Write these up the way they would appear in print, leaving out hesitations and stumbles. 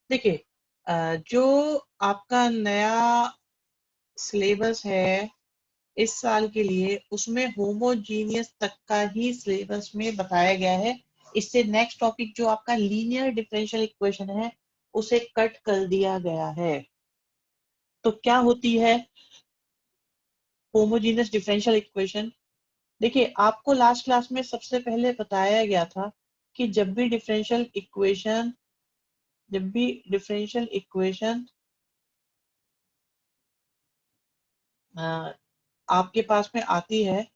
देखिए जो आपका नया सिलेबस है इस साल के लिए, उसमें होमोजीनियस तक का ही सिलेबस में बताया गया है। इससे नेक्स्ट टॉपिक जो आपका लीनियर डिफरेंशियल इक्वेशन है उसे कट कर दिया गया है। तो क्या होती है होमोजीनियस डिफरेंशियल इक्वेशन? देखिए आपको लास्ट क्लास में सबसे पहले बताया गया था कि जब भी डिफरेंशियल इक्वेशन आपके पास में आती है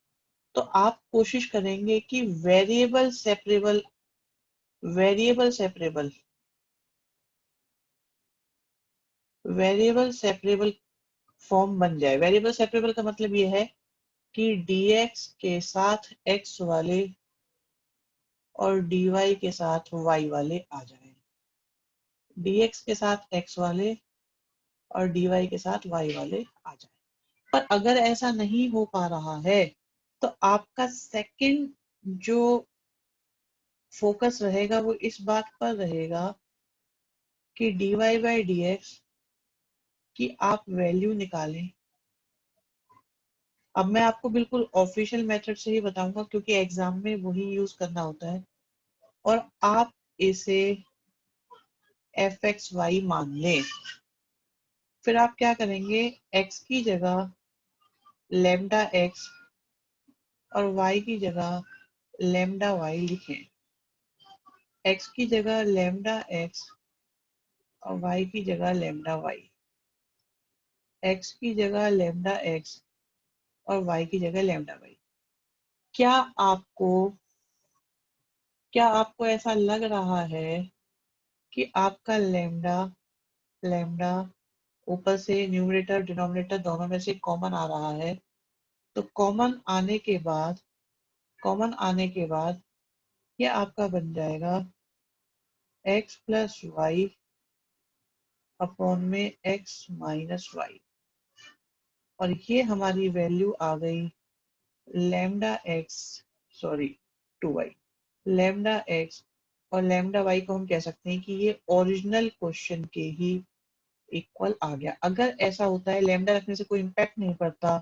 तो आप कोशिश करेंगे कि वेरिएबल सेपरेबल फॉर्म बन जाए। वेरिएबल सेपरेबल का मतलब ये है कि dx के साथ x वाले और dy के साथ y वाले आ जाए, dx के साथ x वाले और dy के साथ y वाले आ जाए। पर अगर ऐसा नहीं हो पा रहा है तो आपका सेकंड जो फोकस रहेगा वो इस बात पर रहेगा कि dy बाई dx की आप वैल्यू निकालें। अब मैं आपको बिल्कुल ऑफिशियल मेथड से ही बताऊंगा क्योंकि एग्जाम में वही यूज करना होता है, और आप इसे fxy मान लें। फिर आप क्या करेंगे, x की जगह लेमडा x और y की जगह लेमडा y लिखें। x की जगह लेमडा x और y की जगह लेमडा y, x की जगह लेमडा x और y की जगह लेमडा y। क्या आपको क्या आपको ऐसा लग रहा है कि आपका लेमडा लेमडा ऊपर से न्यूमरेटर डिनोमिनेटर दोनों में से कॉमन आ रहा है? तो कॉमन आने के बाद ये आपका बन जाएगा x प्लस वाई अपॉन में x माइनस वाई, और ये हमारी वैल्यू आ गई lambda x, sorry 2y। Lambda x और लेमडा y को हम कह सकते हैं कि ये ओरिजिनल क्वेश्चन के ही इक्वल आ गया। अगर ऐसा होता है, लेमडा रखने से कोई इम्पैक्ट नहीं पड़ता,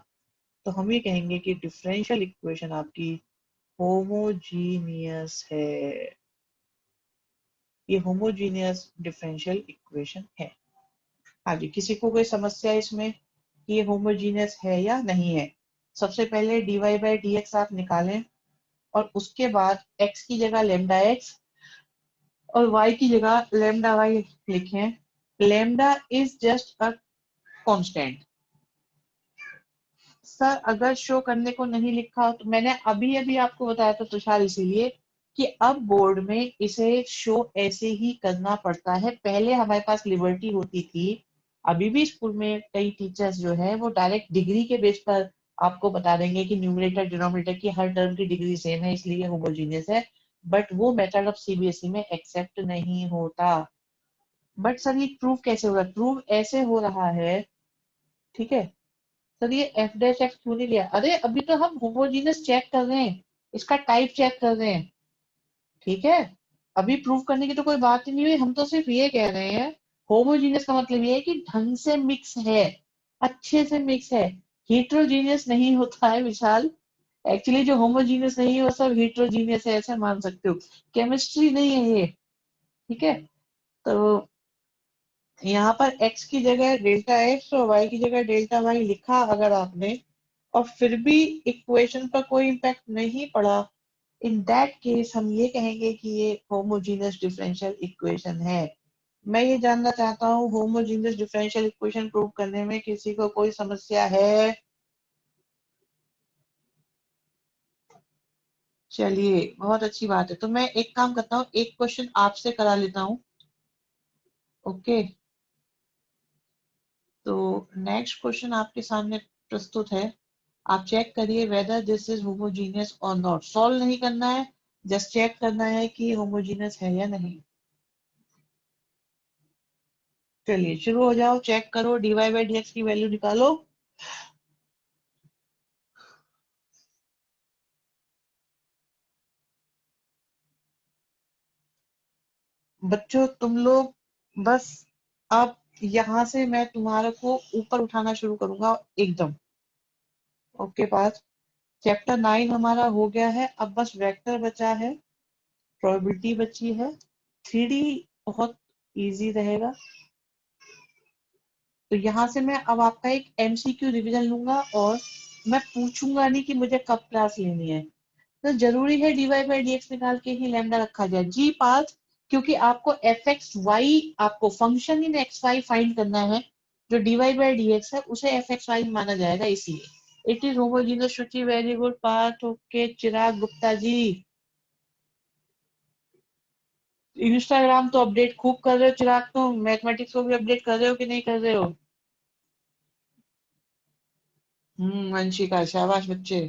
तो हम ये कहेंगे कि डिफरेंशियल इक्वेशन आपकी होमोजीनियस है। ये होमोजीनियस डिफरेंशियल इक्वेशन है। हाँ जी, किसी को कोई समस्या इसमें कि ये होमोजीनियस है या नहीं है? सबसे पहले dy बाई dx आप निकालें और उसके बाद x की जगह लेमडा x और y की जगह लेमडा y लिखें। Lambda is just a constant. Sir अगर शो करने को नहीं लिखा हो तो मैंने अभी अभी आपको बताया था तुषार, इसीलिए कि अब बोर्ड में इसे शो ऐसे ही करना पड़ता है। पहले हमारे पास लिबर्टी होती थी, अभी भी स्कूल में कई टीचर्स जो है वो डायरेक्ट डिग्री के बेस पर आपको बता देंगे कि न्यूमरेटर डिनोमिनेटर की हर टर्म की डिग्री सेम है इसलिए होमोजीनियस है, बट वो मेथड ऑफ सीबीएसई में एक्सेप्ट नहीं होता। बट सर ये प्रूव कैसे होगा? प्रूव ऐसे हो रहा है, ठीक है सर, ये एफ डैश एक्स क्यों नहीं लिया? अरे अभी तो हम होमोजीनियस चेक कर रहे हैं, इसका टाइप चेक कर रहे हैं, ठीक है। अभी प्रूव करने की तो कोई बात ही नहीं हुई, हम तो सिर्फ ये कह रहे हैं होमोजीनियस का मतलब ये है कि ढंग से मिक्स है, अच्छे से मिक्स है। हीट्रोजीनियस नहीं होता है विशाल। एक्चुअली जो होमोजीनियस नहीं है वो सब हीट्रोजीनियस है, ऐसे मान सकते हो। केमिस्ट्री नहीं है ये, ठीक है। तो यहाँ पर x की जगह डेल्टा x और y की जगह डेल्टा y लिखा अगर आपने, और फिर भी इक्वेशन पर कोई इम्पैक्ट नहीं पड़ा, इन दैट केस हम ये कहेंगे कि ये होमोजीनियस डिफरेंशियल इक्वेशन है। मैं ये जानना चाहता हूँ होमोजीनियस डिफरेंशियल इक्वेशन प्रूव करने में किसी को कोई समस्या है? चलिए बहुत अच्छी बात है, तो मैं एक काम करता हूँ, एक क्वेश्चन आपसे करा लेता हूँ। ओके, तो नेक्स्ट क्वेश्चन आपके सामने प्रस्तुत है। आप चेक करिए वेदर दिस इज होमोजीनियस और नॉट। सॉल्व नहीं करना है, जस्ट चेक करना है कि होमोजीनियस है या नहीं। चलिए शुरू हो जाओ, चेक करो, dy बाई dx की वैल्यू निकालो। बच्चों तुम लोग बस अब यहाँ से मैं तुम्हारे को ऊपर उठाना शुरू करूंगा एकदम। ओके पास चैप्टर 9 हमारा हो गया है, अब बस वेक्टर बचा है, प्रोबेबिलिटी बची है। 3D बहुत इजी रहेगा। तो यहाँ से मैं अब आपका एक एमसीक्यू रिवीजन लूंगा और मैं पूछूंगा नहीं कि मुझे कब क्लास लेनी है। तो जरूरी है डीवाई बाई डी एक्स निकाल के ही लैम्डा रखा जाए जी पास, क्योंकि आपको एफ एक्स वाई, आपको function in X Y find करना है। जो डीवाई बाई डी एक्स है उसे एफ एक्स वाई माना जाएगा, इसलिए it is homogeneous. Shuchi very good Parth. Okay Chirag Gupta ji, Instagram तो अपडेट खूब कर रहे हो चिराग, तुम मैथमेटिक्स को भी अपडेट कर रहे हो कि नहीं कर रहे हो? अंशिका शाबाश बच्चे।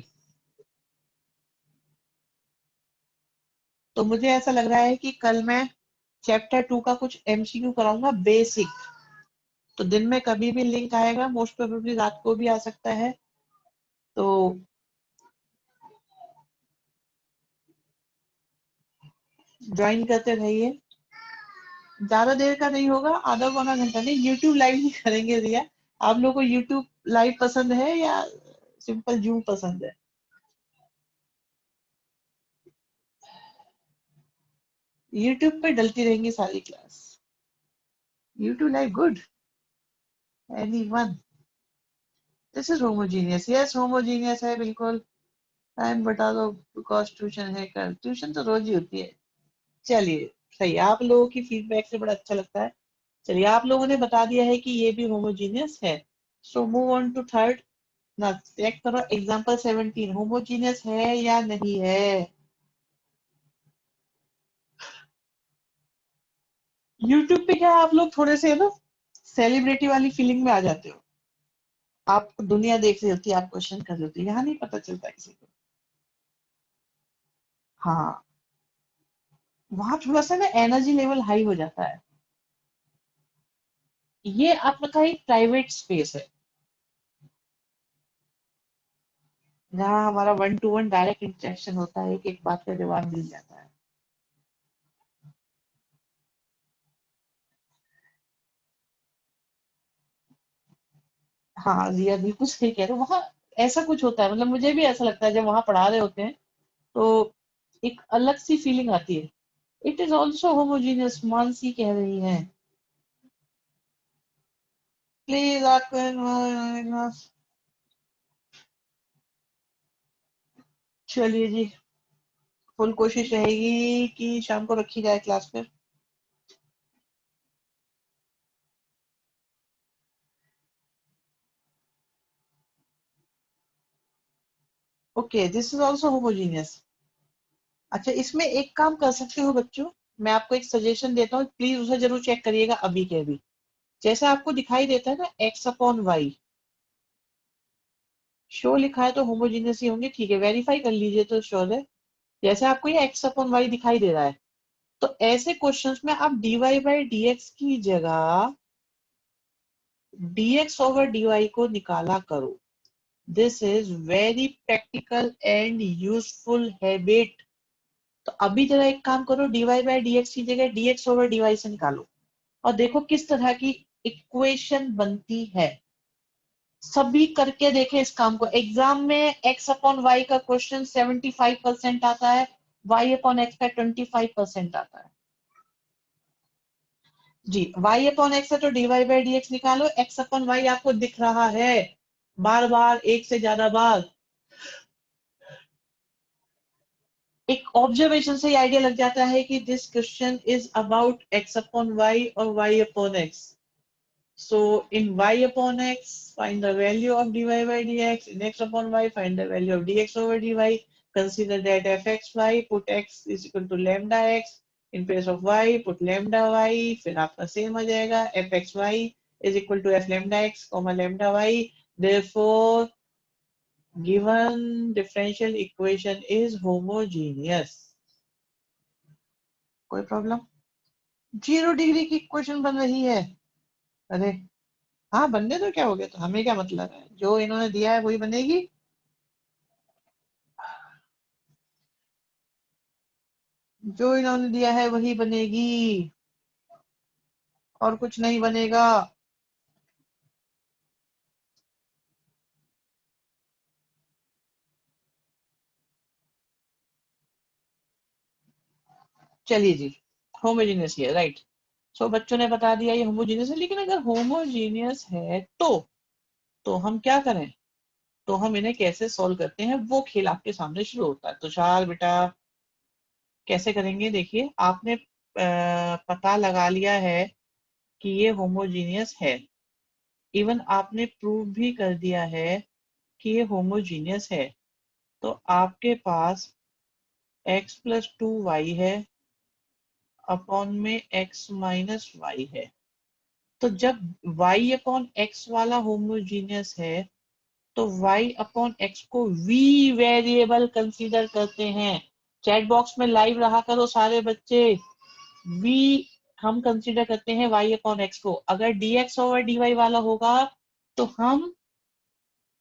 तो मुझे ऐसा लग रहा है कि कल मैं चैप्टर 2 का कुछ एमसीक्यू कराऊंगा बेसिक। तो दिन में कभी भी लिंक आएगा, मोस्ट प्रोबेबली रात को भी आ सकता है। तो ज्वाइन करते रहिए। ज्यादा देर का नहीं होगा, आधा पौना घंटा नहीं। यूट्यूब लाइव नहीं करेंगे रिया। आप लोगों को यूट्यूब लाइव पसंद है या सिंपल जूम पसंद है? यूट्यूब पे डलती रहेंगी सारी class. YouTube live good. Anyone? This is homogeneous. Yes homogeneous है बिल्कुल। टाइम बता दो बिकॉज ट्यूशन है कल। ट्यूशन तो रोज ही होती है। चलिए सही, आप लोगों की फीडबैक से बड़ा अच्छा लगता है। चलिए आप लोगों ने बता दिया है कि ये भी होमोजीनियस है। So move on to third. ना चेक करो एग्जांपल 17 होमोजीनियस है या नहीं है। यूट्यूब पे क्या आप लोग थोड़े से ना सेलिब्रिटी वाली फीलिंग में आ जाते हो। आप दुनिया देख रही होती है, आप क्वेश्चन कर रही होती है, यहाँ नहीं पता चलता किसी को। हाँ, वहां थोड़ा सा ना एनर्जी लेवल हाई हो जाता है। ये आपका एक प्राइवेट स्पेस है जहाँ हमारा 1 to 1 डायरेक्ट इंटरेक्शन होता है, एक एक बात का जवाब मिल जाता है। हाँ रिया बिल्कुल सही कह रहे हो। वहाँ ऐसा कुछ होता है, मतलब मुझे भी ऐसा लगता है जब वहां पढ़ा रहे होते हैं तो एक अलग सी फीलिंग आती है। It is also homogeneous, Mansi कह रही है। प्लीज आपको चलिए जी, फुल कोशिश रहेगी कि शाम को रखी जाए क्लास में। Okay this is also homogeneous. अच्छा इसमें एक काम कर सकते हो बच्चों, मैं आपको एक सजेशन देता हूँ, प्लीज उसे जरूर चेक करिएगा अभी के अभी। जैसे आपको दिखाई देता है ना एक्स अपॉन वाई, शो लिखा है तो होमोजीनियस ही होंगे, ठीक है वेरीफाई कर लीजिए तो श्योर है। जैसे आपको ये एक्स अपॉन वाई दिखाई दे रहा है, तो ऐसे क्वेश्चंस में आप dy बाई dx की जगह dx ओवर dy को निकाला करो। This is very practical and useful habit. तो अभी जरा एक काम करो, dy बाई dx की जगह dx ओवर dy से निकालो और देखो किस तरह की इक्वेशन बनती है। सभी करके देखे इस काम को। एग्जाम में x अपॉन वाई का क्वेश्चन 75% आता है, y अपॉन एक्स का 25% आता है। जी y अपॉन एक्स है तो dy बाई डी एक्स निकालो। x अपॉन वाई आपको दिख रहा है बार बार, एक से ज्यादा बार। एक ऑब्जर्वेशन से ही आइडिया लग जाता है कि this question is about x upon Y और y upon X. So in y upon x, find the value of dy by dx. In x upon y, find the value of dx over dy. Consider that fxy, put x is equal to lambda x. In place of y, put lambda y. फिर आपका same आ जाएगा fxy is equal to f lambda x, comma lambda y. Therefore, given differential equation is homogeneous. कोई problem? 0 degree की equation बन रही है। अरे हाँ बनने तो क्या हो गया, तो हमें क्या मतलब है, जो इन्होंने दिया है वही बनेगी। जो इन्होंने दिया है वही बनेगी। और कुछ नहीं बनेगा। चलिए जी, होमोजीनियस है, राइट। सो बच्चों ने बता दिया ये होमोजीनियस है, लेकिन अगर होमोजीनियस है तो हम क्या करें, तो हम इन्हें कैसे सॉल्व करते हैं, वो खेल आपके सामने शुरू होता है। तुषार बेटा कैसे करेंगे, देखिए आपने पता लगा लिया है कि ये होमोजीनियस है, इवन आपने प्रूव भी कर दिया है कि ये होमोजीनियस है। तो आपके पास x प्लस 2y है अपॉन में x माइनस वाई है। तो जब y अपॉन x वाला होमोजीनियस है तो y अपॉन x को v वेरिएबल कंसीडर करते हैं। चैट बॉक्स में लाइव रहा करो सारे बच्चे। v हम कंसीडर करते हैं y अपॉन x को। अगर dx ओवर dy वाला होगा तो हम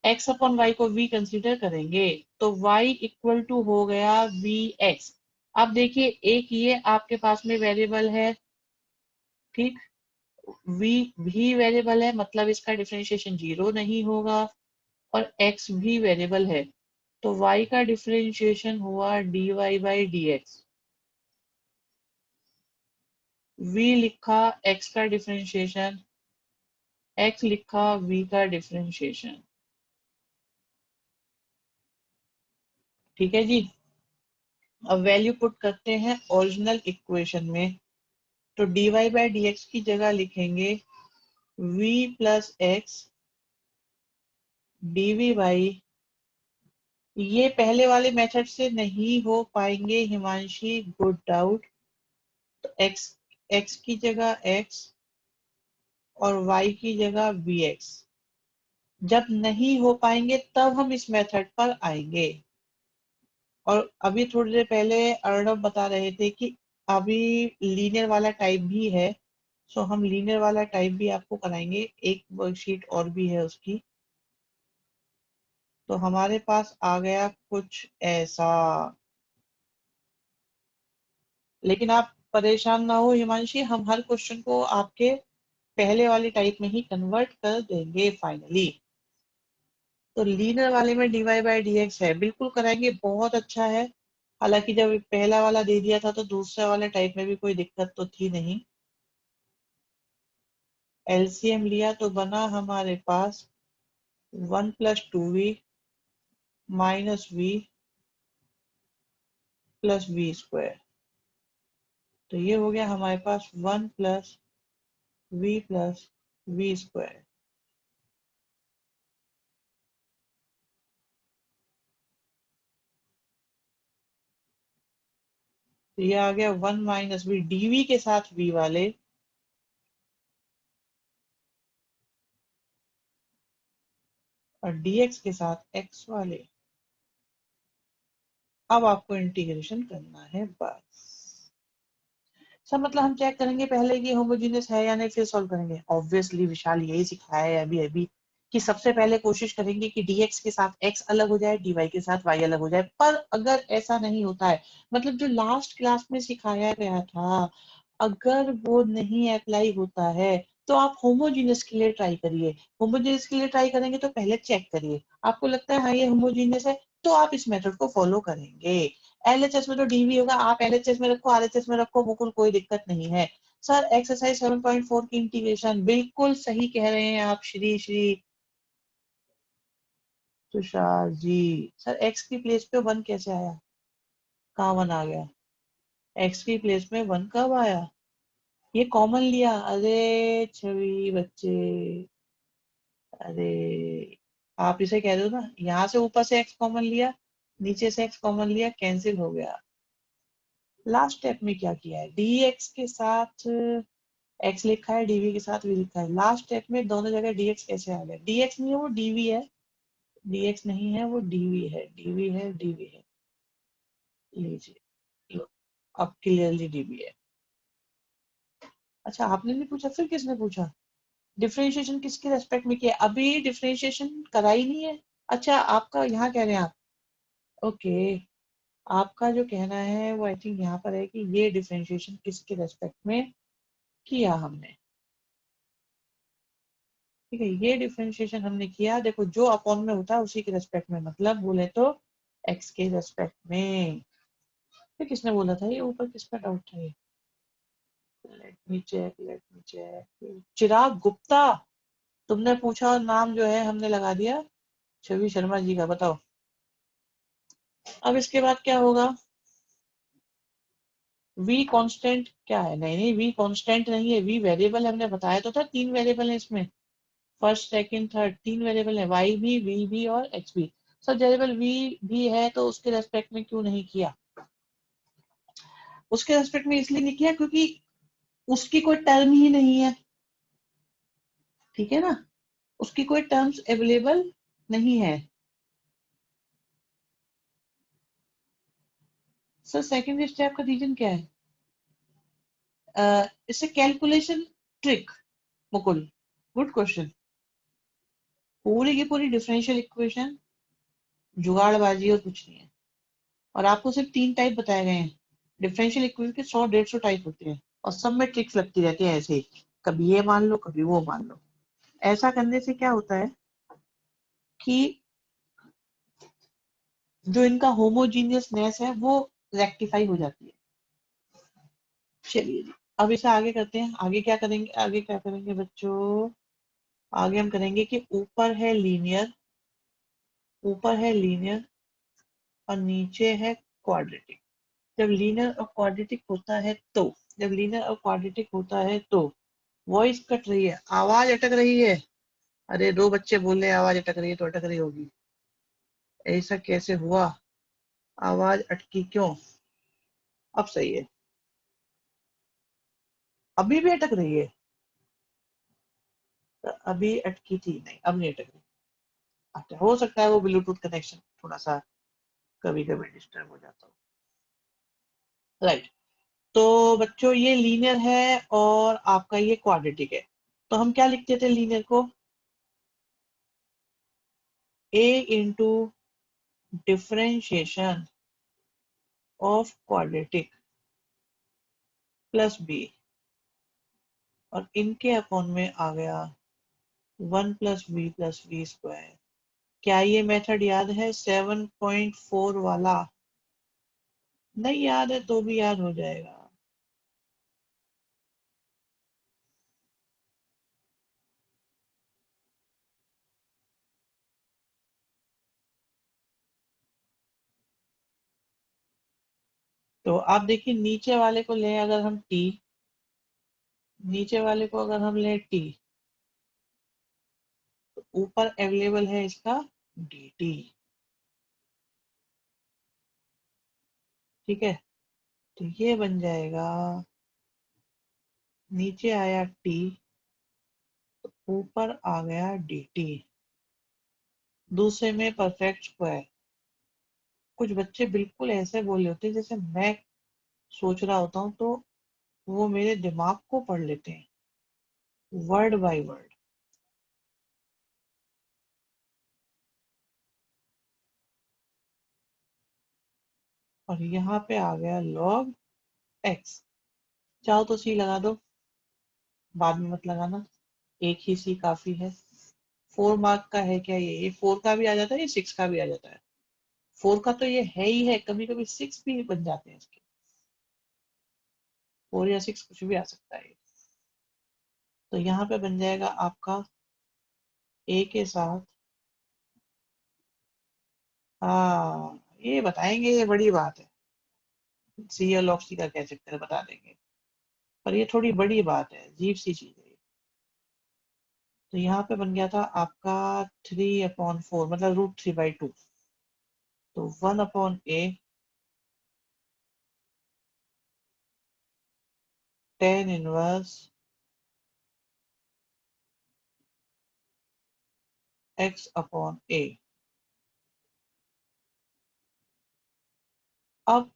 x अपॉन y को v कंसीडर करेंगे। तो y इक्वल टू हो गया vx। अब देखिए एक ये आपके पास में वेरिएबल है, ठीक, v भी वेरिएबल है, मतलब इसका डिफरेंशिएशन 0 नहीं होगा, और x भी वेरिएबल है। तो y का डिफरेंशिएशन हुआ dy बाई dx। v लिखा x का डिफरेंशिएशन, x लिखा v का डिफरेंशिएशन। ठीक है जी। अब वैल्यू पुट करते हैं ओरिजिनल इक्वेशन में। तो dy बाई dx की जगह लिखेंगे v plus x dv by, ये पहले वाले मेथड से नहीं हो पाएंगे हिमांशी, गुड डाउट। तो x की जगह x और y की जगह vx। जब नहीं हो पाएंगे तब हम इस मेथड पर आएंगे। और अभी थोड़ी देर पहले अर्णव बता रहे थे कि अभी लीनियर वाला टाइप भी है। सो हम लीनियर वाला टाइप भी आपको कराएंगे, एक वर्कशीट और भी है उसकी। तो हमारे पास आ गया कुछ ऐसा, लेकिन आप परेशान ना हो हिमांशी, हम हर क्वेश्चन को आपके पहले वाली टाइप में ही कन्वर्ट कर देंगे फाइनली। तो लीनियर वाले में dy बाई dx है, बिल्कुल कराएंगे, बहुत अच्छा है। हालांकि जब पहला वाला दे दिया था तो दूसरे वाले टाइप में भी कोई दिक्कत तो थी नहीं। एलसीएम लिया तो बना हमारे पास 1 plus 2v minus v plus v square. तो ये हो गया हमारे पास 1 प्लस वी स्क्वायर। तो ये आ गया 1 माइनस वी डीवी के साथ v वाले, और dx के साथ x वाले। अब आपको इंटीग्रेशन करना है बस। सब मतलब हम चेक करेंगे पहले कि होमोजीनियस है या नहीं, फिर सॉल्व करेंगे। ऑब्वियसली विशाल यही सिखाया है अभी अभी कि सबसे पहले कोशिश करेंगे कि dx के साथ x अलग हो जाए, dy के साथ y अलग हो जाए। पर अगर ऐसा नहीं होता है, मतलब जो लास्ट क्लास में सिखाया गया था, अगर वो नहीं अप्लाई होता है तो आप होमोजीनियस के लिए ट्राई करिए। होमोजीनियस के लिए ट्राई करेंगे तो पहले चेक करिए, आपको लगता है हाँ ये होमोजीनियस है, तो आप इस मेथड को फॉलो करेंगे। एलएचएस में तो डीवी होगा, आप एलएचएस में रखो, आरएचएस में रखो, बिल्कुल कोई दिक्कत नहीं है। सर एक्सरसाइज 7.4 की इंटीग्रेशन, बिल्कुल सही कह रहे हैं आप श्री श्री तुषार जी। सर एक्स की प्लेस पे वन कैसे आया, कहाँ वन आ गया, एक्स की प्लेस में वन कब आया, ये कॉमन लिया, अरे छवि बच्चे, अरे आप इसे कह दो ना, यहाँ से ऊपर से एक्स कॉमन लिया, नीचे से एक्स कॉमन लिया, कैंसिल हो गया। लास्ट स्टेप में क्या किया है, dx के साथ x लिखा है, dv के साथ v लिखा है। लास्ट स्टेप में दोनों जगह dx कैसे आ गया, dx नहीं है वो dv है, dx नहीं है वो dv है, dv है dv है। लीजिए, लो, अब क्लियरली dv है। अच्छा आपने नहीं पूछा, फिर किसने पूछा, डिफरेंशिएशन किसके रेस्पेक्ट में किया, अभी डिफरेंशिएशन करा ही नहीं है। अच्छा आपका यहाँ कह रहे हैं आप, ओके, आपका जो कहना है वो आई थिंक यहाँ पर है कि ये डिफरेंशिएशन किसके रेस्पेक्ट में किया हमने। ठीक है, ये डिफरेंशिएशन हमने किया। देखो जो अपॉन में होता है उसी के रेस्पेक्ट में, मतलब बोले तो एक्स के रेस्पेक्ट में। ये किसने बोला था? ये ऊपर किसका डाउट था ये? Let me check, let me check. Chirag Gupta, तुमने पूछा और नाम जो है हमने लगा दिया छवि शर्मा जी का। बताओ अब इसके बाद क्या होगा? वी कांस्टेंट क्या है? नहीं नहीं, वी कांस्टेंट नहीं है, वी वेरिएबल है। हमने बताया तो था 3 वेरिएबल है इसमें, फर्स्ट सेकंड थर्ड 3 वेरिएबल है, वाई भी, वी भी और एक्स भी। सर वेरिएबल वी भी है तो उसके रेस्पेक्ट में क्यों नहीं किया? उसके रेस्पेक्ट में इसलिए नहीं किया क्योंकि उसकी कोई टर्म ही नहीं है, ठीक है ना, उसकी कोई टर्म्स अवेलेबल नहीं है। सर सेकंड स्टेप का रीजन क्या है? इससे calculation trick. Mukul, good question. पूरी की पूरी डिफरेंशियल इक्वेशन जुगाड़बाजी और कुछ नहीं है। और आपको सिर्फ 3 टाइप बताए गए हैं। डिफरेंशियल इक्वेशन के 100-150 टाइप होते हैं और सब में ट्रिक्स लगती रहती है ऐसे ही, कभी ये मान लो कभी वो मान लो। ऐसा करने से क्या होता है कि जो इनका होमोजीनियसनेस है वो रेक्टिफाई हो जाती है। चलिए जी, अब इसे आगे करते हैं। आगे क्या करेंगे? आगे क्या करेंगे बच्चों? आगे हम करेंगे कि ऊपर है लीनियर, ऊपर है लीनियर और नीचे है क्वाड्रेटिक। जब लीनियर और क्वाड्रेटिक होता है तो, जब लीनियर और क्वाड्रेटिक होता है तो वॉइस कट रही है, आवाज अटक रही है। अरे 2 बच्चे बोल रहे हैं आवाज अटक रही है, तो अटक रही होगी। ऐसा कैसे हुआ? आवाज अटकी क्यों? अब सही है। अभी भी अटक रही है? तो अभी अटकी थी नहीं, अब नहीं अटक रही। अच्छा, हो सकता है वो ब्लूटूथ कनेक्शन थोड़ा सा कभी कभी डिस्टर्ब हो जाता हो। राइट। तो बच्चों ये लीनियर है और आपका ये क्वाड्रेटिक है। तो हम क्या लिखते थे लीनियर को? a into differentiation of quadratic plus b, और इनके अपॉन में आ गया 1 + b + v²। क्या ये मेथड याद है 7.4 वाला? नहीं याद है तो भी याद हो जाएगा। तो आप देखिए नीचे वाले को लें अगर हम t, नीचे वाले को अगर हम लें t, तो ऊपर अवेलेबल है इसका dt। ठीक है, तो ये बन जाएगा, नीचे आया t, ऊपर आ गया dt। दूसरे में परफेक्ट स्क्वायर। कुछ बच्चे बिल्कुल ऐसे बोले होते हैं जैसे मैं सोच रहा होता हूँ, तो वो मेरे दिमाग को पढ़ लेते हैं वर्ड बाय वर्ड। और यहाँ पे आ गया log x। चाहो तो c लगा दो, बाद में मत लगाना, एक ही c काफी है। 4 मार्क का है क्या ये 4 का भी आ जाता है, ये 6 का भी आ जाता है। 4 का तो ये है ही है, कभी कभी 6 भी बन जाते हैं इसके। 4 या 6 कुछ भी आ सकता है। तो यहाँ पे बन जाएगा आपका a के साथ, हाँ ये बताएंगे, ये बड़ी बात है। सी या log c का कह सकते हैं, बता देंगे। पर ये थोड़ी बड़ी बात है, अजीब सी चीज है। तो यहाँ पे बन गया था आपका 3/4, मतलब √3/2। तो 1/a tan इनवर्स x/a। अब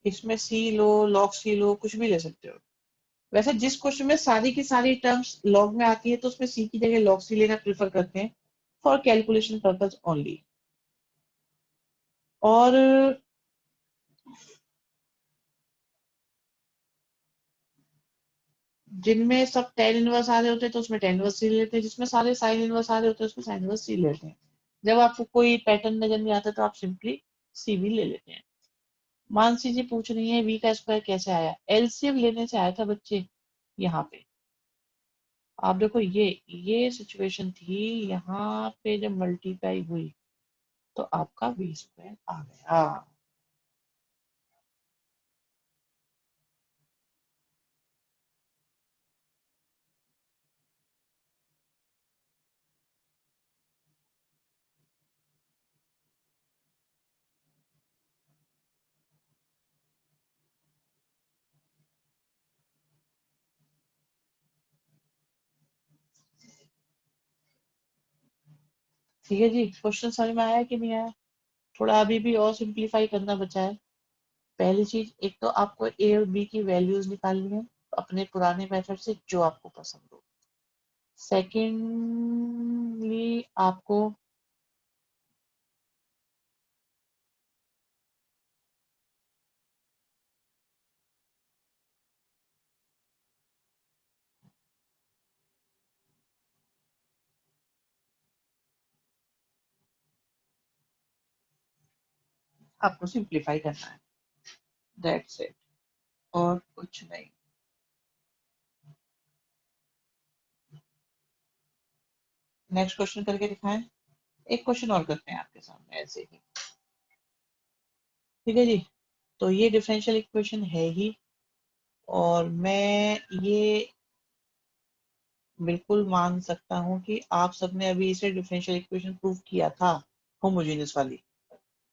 इसमें c लो, log c लो, कुछ भी ले सकते हो। वैसे जिस क्वेश्चन में सारी की सारी टर्म्स log में आती है तो उसमें c की जगह log c लेना प्रेफर करते हैं फॉर कैलकुलेशन पर्पज ओनली। और जिनमें सब tan इनवर्स आ रहे होते हैं तो उसमें tan इनवर्स सी लेते हैं, जिसमें सारे sin इनवर्स आ रहे होते हैं उसमें sin इनवर्स सी लेते हैं। जब आपको कोई पैटर्न नजर नहीं आता तो आप सिंपली सी भी ले लेते हैं। मानसी जी पूछ रही है v का स्क्वायर कैसे आया, एलसीएम लेने से आया था बच्चे। यहाँ पे आप देखो, ये सिचुएशन थी, यहाँ पे जब मल्टीप्लाई हुई तो आपका वी स्क्वायर आ गया। ठीक है जी, क्वेश्चन समझ में आया कि नहीं आया? थोड़ा अभी भी और सिंप्लीफाई करना बचा है। पहली चीज, एक तो आपको ए और बी की वैल्यूज निकालनी है अपने पुराने मेथड से जो आपको पसंद हो। सेकेंडली आपको आपको सिंप्लीफाई करना है, दैट्स इट, और कुछ नहीं। नेक्स्ट क्वेश्चन करके दिखाएं। एक क्वेश्चन और करते हैं आपके सामने ऐसे ही। ठीक है जी, तो ये डिफरेंशियल इक्वेशन है ही, और मैं ये बिल्कुल मान सकता हूँ कि आप सबने अभी इसे डिफरेंशियल इक्वेशन प्रूव किया था, होमोजेनियस वाली।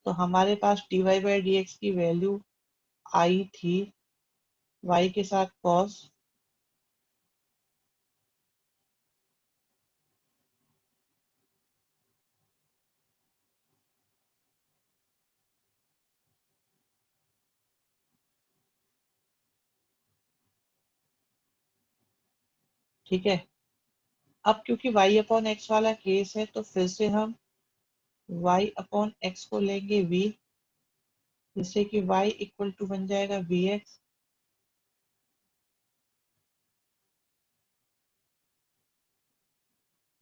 तो हमारे पास dy बाई डी एक्स की वैल्यू आई थी y के साथ cos, ठीक है। अब क्योंकि y अपॉन एक्स वाला केस है तो फिर से हम y अपॉन एक्स को लेंगे v, जिससे कि y इक्वल टू बन जाएगा vx,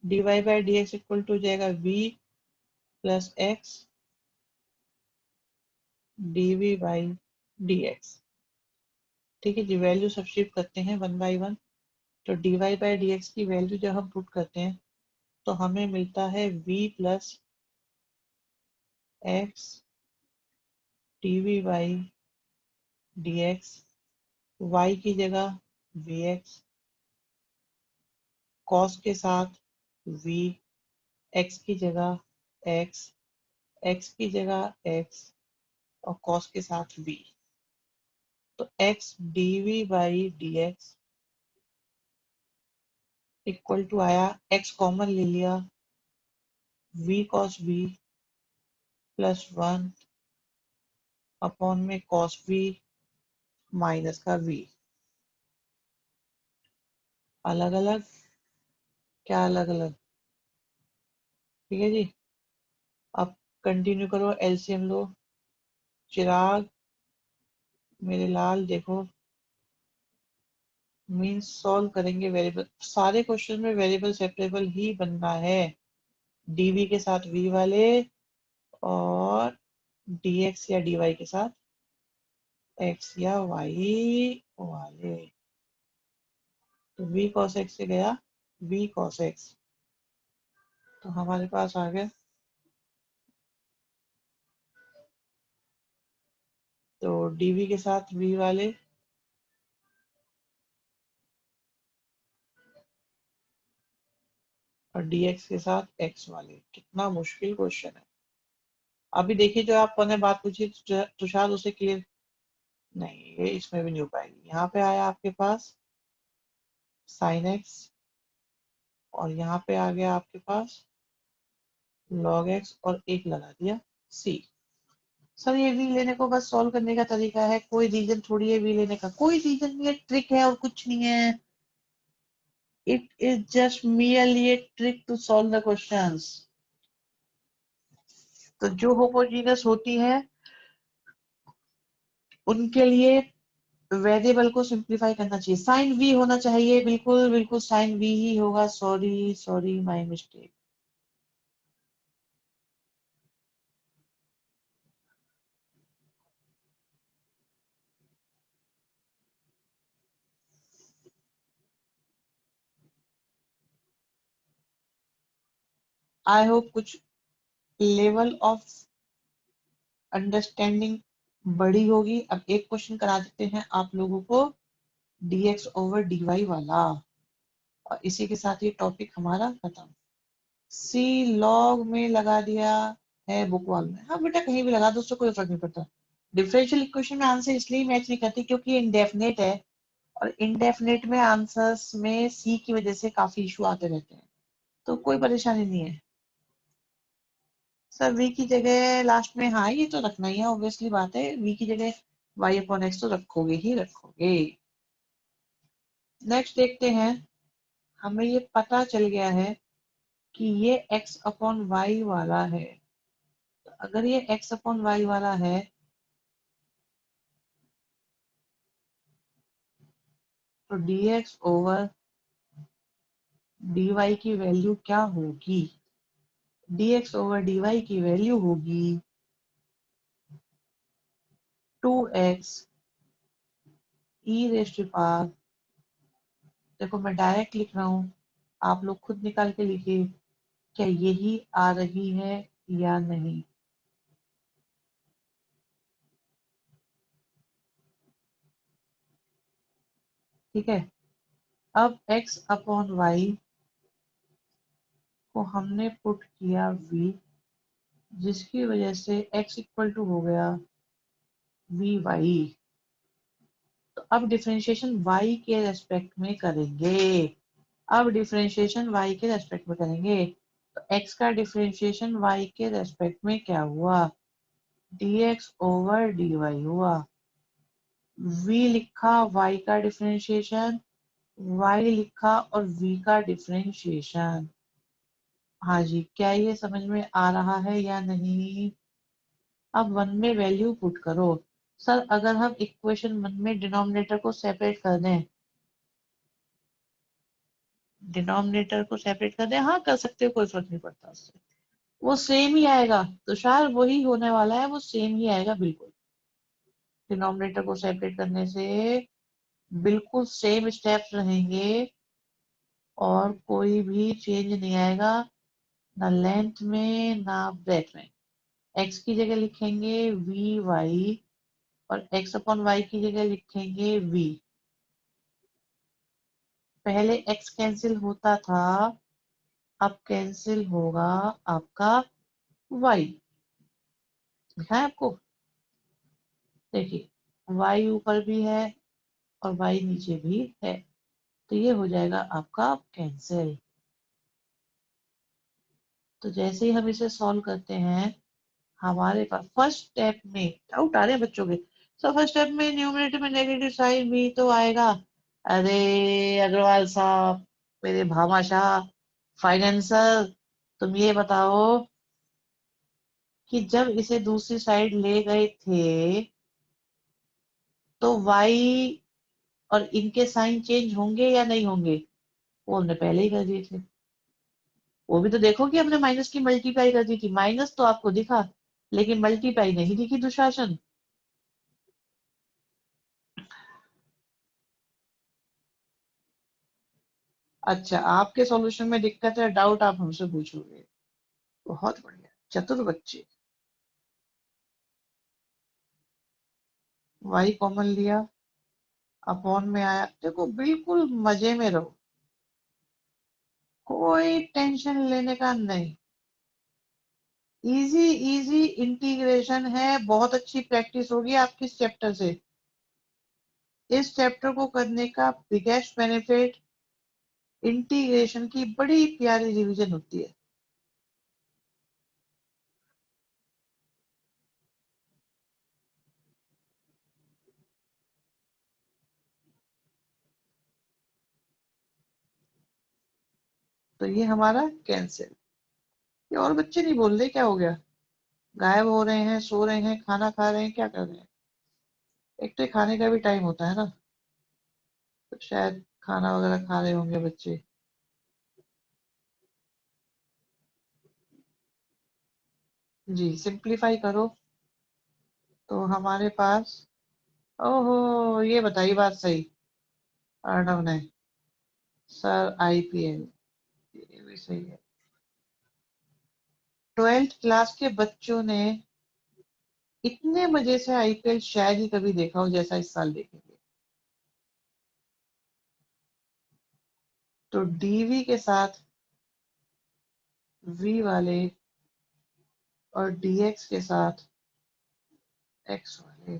dy by d x equal to हो जाएगा v plus x dv by d x. ठीक है जी, वैल्यू सब्स्टिट्यूट करते हैं वन बाई वन। तो dy बाई डी एक्स की वैल्यू जब हम पुट करते हैं तो हमें मिलता है v plus x dv by d x, y की जगह vx, cos के साथ v, x की जगह x, x की जगह x, और cos के साथ v। तो x dv by d x equal to आया, x कॉमन ले लिया, v cos v plus one upon में cos v माइनस का v। अलग अलग, क्या अलग अलग? ठीक है जी, अब कंटिन्यू करो, एलसीएम लो। चिराग मेरे लाल देखो, मीन्स सॉल्व करेंगे वेरिएबल, सारे क्वेश्चन में वेरिएबल सेपरेबल ही बनना है, डीवी के साथ वी वाले और डीएक्स या डीवाई के साथ एक्स या वाई वाले। तो वी कॉस एक्स से गया वी कॉस एक्स, तो हमारे पास आ गया, तो डीवी के साथ वी वाले और डीएक्स के साथ एक्स वाले। कितना मुश्किल क्वेश्चन है। अभी देखिए, जो आपने बात पूछी तुषार, उसे क्लियर नहीं, ये इसमें भी नहीं हो पाएगी। यहाँ पे आया आपके पास साइन एक्स, और यहाँ पे आ गया आपके पास log x, और एक लगा दिया c। सर ये v लेने को बस सॉल्व करने का तरीका है, कोई रीजन थोड़ी है v लेने का, कोई रीजन नहीं है, ट्रिक है और कुछ नहीं है। It is just merely a trick to solve the questions। तो जो होमोजीनियस होती है उनके लिए वेरिएबल को सिंप्लीफाई करना चाहिए, साइन वी होना चाहिए, बिल्कुल बिल्कुल साइन वी ही होगा, sorry sorry my mistake. I hope कुछ लेवल ऑफ अंडरस्टैंडिंग बड़ी होगी। अब एक क्वेश्चन करा देते हैं आप लोगों को, dx ओवर dy वाला, और इसी के साथ ये टॉपिक हमारा खत्म। सी लॉग में लगा दिया है बुक वाल में, हाँ बेटा कहीं भी लगा दो, उससे कोई फर्क नहीं पड़ता। डिफरेंशियल इक्वेशन में आंसर इसलिए मैच नहीं करती क्योंकि इनडेफिनेट है, और इनडेफिनेट में आंसर्स में सी की वजह से काफी इशू आते रहते हैं, तो कोई परेशानी नहीं है। सर वी की जगह लास्ट में, हाँ ये तो रखना ही है, ऑब्वियसली बात है, वी की जगह वाई अपॉन एक्स तो रखोगे ही रखोगे। नेक्स्ट देखते हैं, हमें ये पता चल गया है कि ये x अपॉन वाई वाला है। तो अगर ये x अपॉन वाई वाला है तो dx ओवर dy की वैल्यू क्या होगी? dx ओवर dy की वैल्यू होगी 2x e rest to power, देखो मैं डायरेक्ट लिख रहा हूँ, आप लोग खुद निकाल के लिखिए क्या यही आ रही है या नहीं। ठीक है, अब x अपॉन वाई को हमने पुट किया v, जिसकी वजह से x इक्वल टू हो गया वी वाई। तो अब डिफरेंशिएशन y के रेस्पेक्ट में करेंगे, अब डिफरेंशिएशन y के रेस्पेक्ट में करेंगे, तो x का डिफरेंशिएशन y के रेस्पेक्ट में क्या हुआ? dx ओवर dy हुआ। v लिखा y का डिफरेंशिएशन, y लिखा और v का डिफरेंशिएशन। हाँ जी, क्या ये समझ में आ रहा है या नहीं? अब वन में वैल्यू पुट करो। सर अगर हम इक्वेशन वन में डिनोमिनेटर को सेपरेट कर दें, डिनोमिनेटर को सेपरेट कर दें, हाँ कर सकते हो, कोई फर्क नहीं पड़ता उससे, वो सेम ही आएगा तुषार, वही होने वाला है, वो सेम ही आएगा बिल्कुल। डिनोमिनेटर को सेपरेट करने से बिल्कुल सेम स्टेप्स रहेंगे और कोई भी चेंज नहीं आएगा, ना लेंथ में ना ब्रेथ में। x की जगह लिखेंगे वी वाई और x अपॉन वाई की जगह लिखेंगे v। पहले x कैंसिल होता था, अब कैंसिल होगा आपका y। लिखा है आपको, देखिए y ऊपर भी है और y नीचे भी है, तो ये हो जाएगा आपका कैंसिल। तो जैसे ही हम इसे सॉल्व करते हैं, हमारे पास फर्स्ट स्टेप में डाउट आ रहे हैं बच्चों के, तो फर्स्ट स्टेप में न्यूमरेटर में नेगेटिव साइन भी तो आएगा। अरे अग्रवाल साहब, मेरे भामाशाह फाइनेंसर, तुम ये बताओ कि जब इसे दूसरी साइड ले गए थे तो y और इनके साइन चेंज होंगे या नहीं होंगे? वो हमने पहले ही कर दिए थे। वो भी तो देखो कि हमने माइनस की मल्टीप्लाई कर दी थी, माइनस तो आपको दिखा लेकिन मल्टीप्लाई नहीं दिखी दुशासन। अच्छा, आपके सॉल्यूशन में दिक्कत है, डाउट आप हमसे पूछोगे, बहुत बढ़िया, चतुर बच्चे। वाई कॉमन लिया, अपॉन में आया, देखो बिल्कुल मजे में रहो, कोई टेंशन लेने का नहीं। इजी इजी इंटीग्रेशन है, बहुत अच्छी प्रैक्टिस होगी आपकी इस चैप्टर से। इस चैप्टर को करने का बिगेस्ट बेनिफिट इंटीग्रेशन की बड़ी प्यारी रिवीजन होती है। तो ये हमारा कैंसिल। ये और बच्चे नहीं बोल रहे, क्या हो गया? गायब हो रहे हैं, सो रहे हैं, खाना खा रहे हैं, क्या कर रहे हैं? एक तो ये खाने का भी टाइम होता है ना, तो शायद खाना वगैरह खा रहे होंगे बच्चे। जी सिंप्लीफाई करो तो हमारे पास, ओहो ये बताइए बात सही अर्णव ने, सर आईपीएल, ये भी सही है। 12th क्लास के बच्चों ने इतने मजे से आईपीएल शायद ही कभी देखा हो जैसा इस साल देखेंगे। तो डीवी के साथ वी वाले और डीएक्स के साथ एक्स वाले,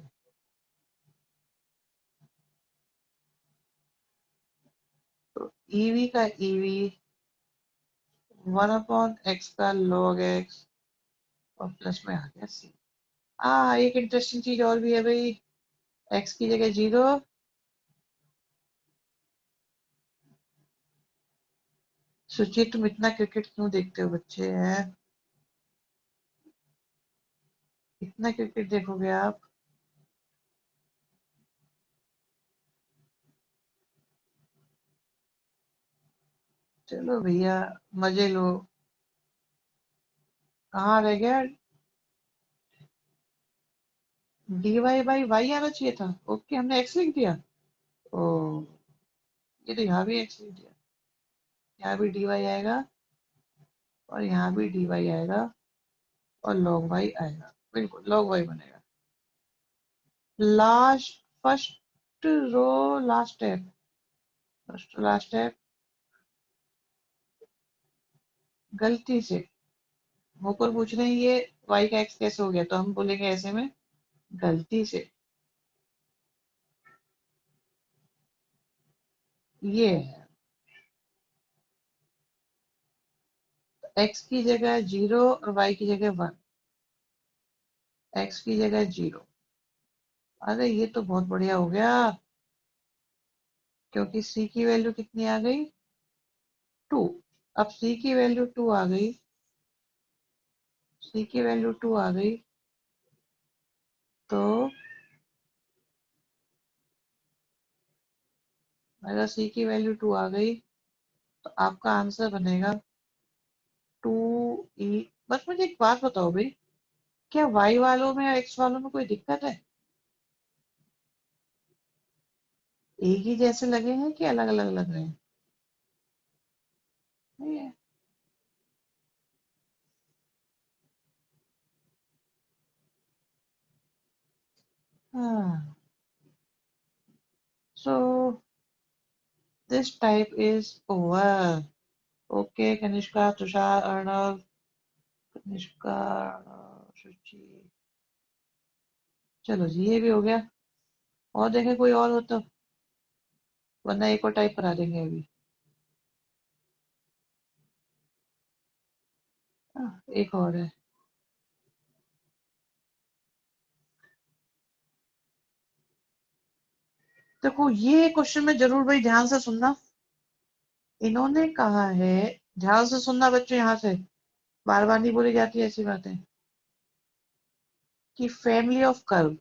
तो ईवी का ईवी 1/x का log x और प्लस में आ गया सी। एक इंटरेस्टिंग चीज और भी है भाई, एक्स की जगह 0। सुचित तुम इतना क्रिकेट क्यों देखते हो बच्चे हैं, इतना क्रिकेट देखोगे आप? चलो भैया मजे लो। कहाँ रह गया? डी वाई बाई वाई आना चाहिए था। ओके हमने एक्स लिख दिया। ओ, ये तो यहाँ भी एक्स लिख दिया। यहाँ भी डी वाई आएगा और यहाँ भी डी वाई आएगा और लॉग वाई आएगा, बिल्कुल लॉग वाई बनेगा। Last, first row last step, first last step गलती से मुकुल पूछ रहे हैं ये वाई का एक्स कैसे हो गया, तो हम बोलेंगे ऐसे में गलती से ये है। एक्स की जगह 0 और वाई की जगह 1, एक्स की जगह 0। अरे ये तो बहुत बढ़िया हो गया, क्योंकि सी की वैल्यू कितनी आ गई? 2। अब सी की वैल्यू 2 आ गई, सी की वैल्यू 2 आ गई, तो अगर सी की वैल्यू 2 आ गई तो आपका आंसर बनेगा 2e। बस मुझे एक बात बताओ भाई, क्या वाई वालों में और एक्स वालों में कोई दिक्कत है? एक ही जैसे लगे हैं कि अलग अलग लग रहे हैं? नहीं है। हाँ, so this type is over. Okay Kanishka, Tushar, Arnav, Kanishka, Arnav, Shuchi, चलो जी ये भी हो गया। और देखें कोई और हो तो, वरना एक और टाइप करा देंगे अभी। एक और है। देखो ये क्वेश्चन में जरूर भाई ध्यान से सुनना। इन्होंने कहा है, ध्यान से सुनना बच्चों, यहाँ से बार बार नहीं बोली जाती ऐसी बातें, कि family of curve,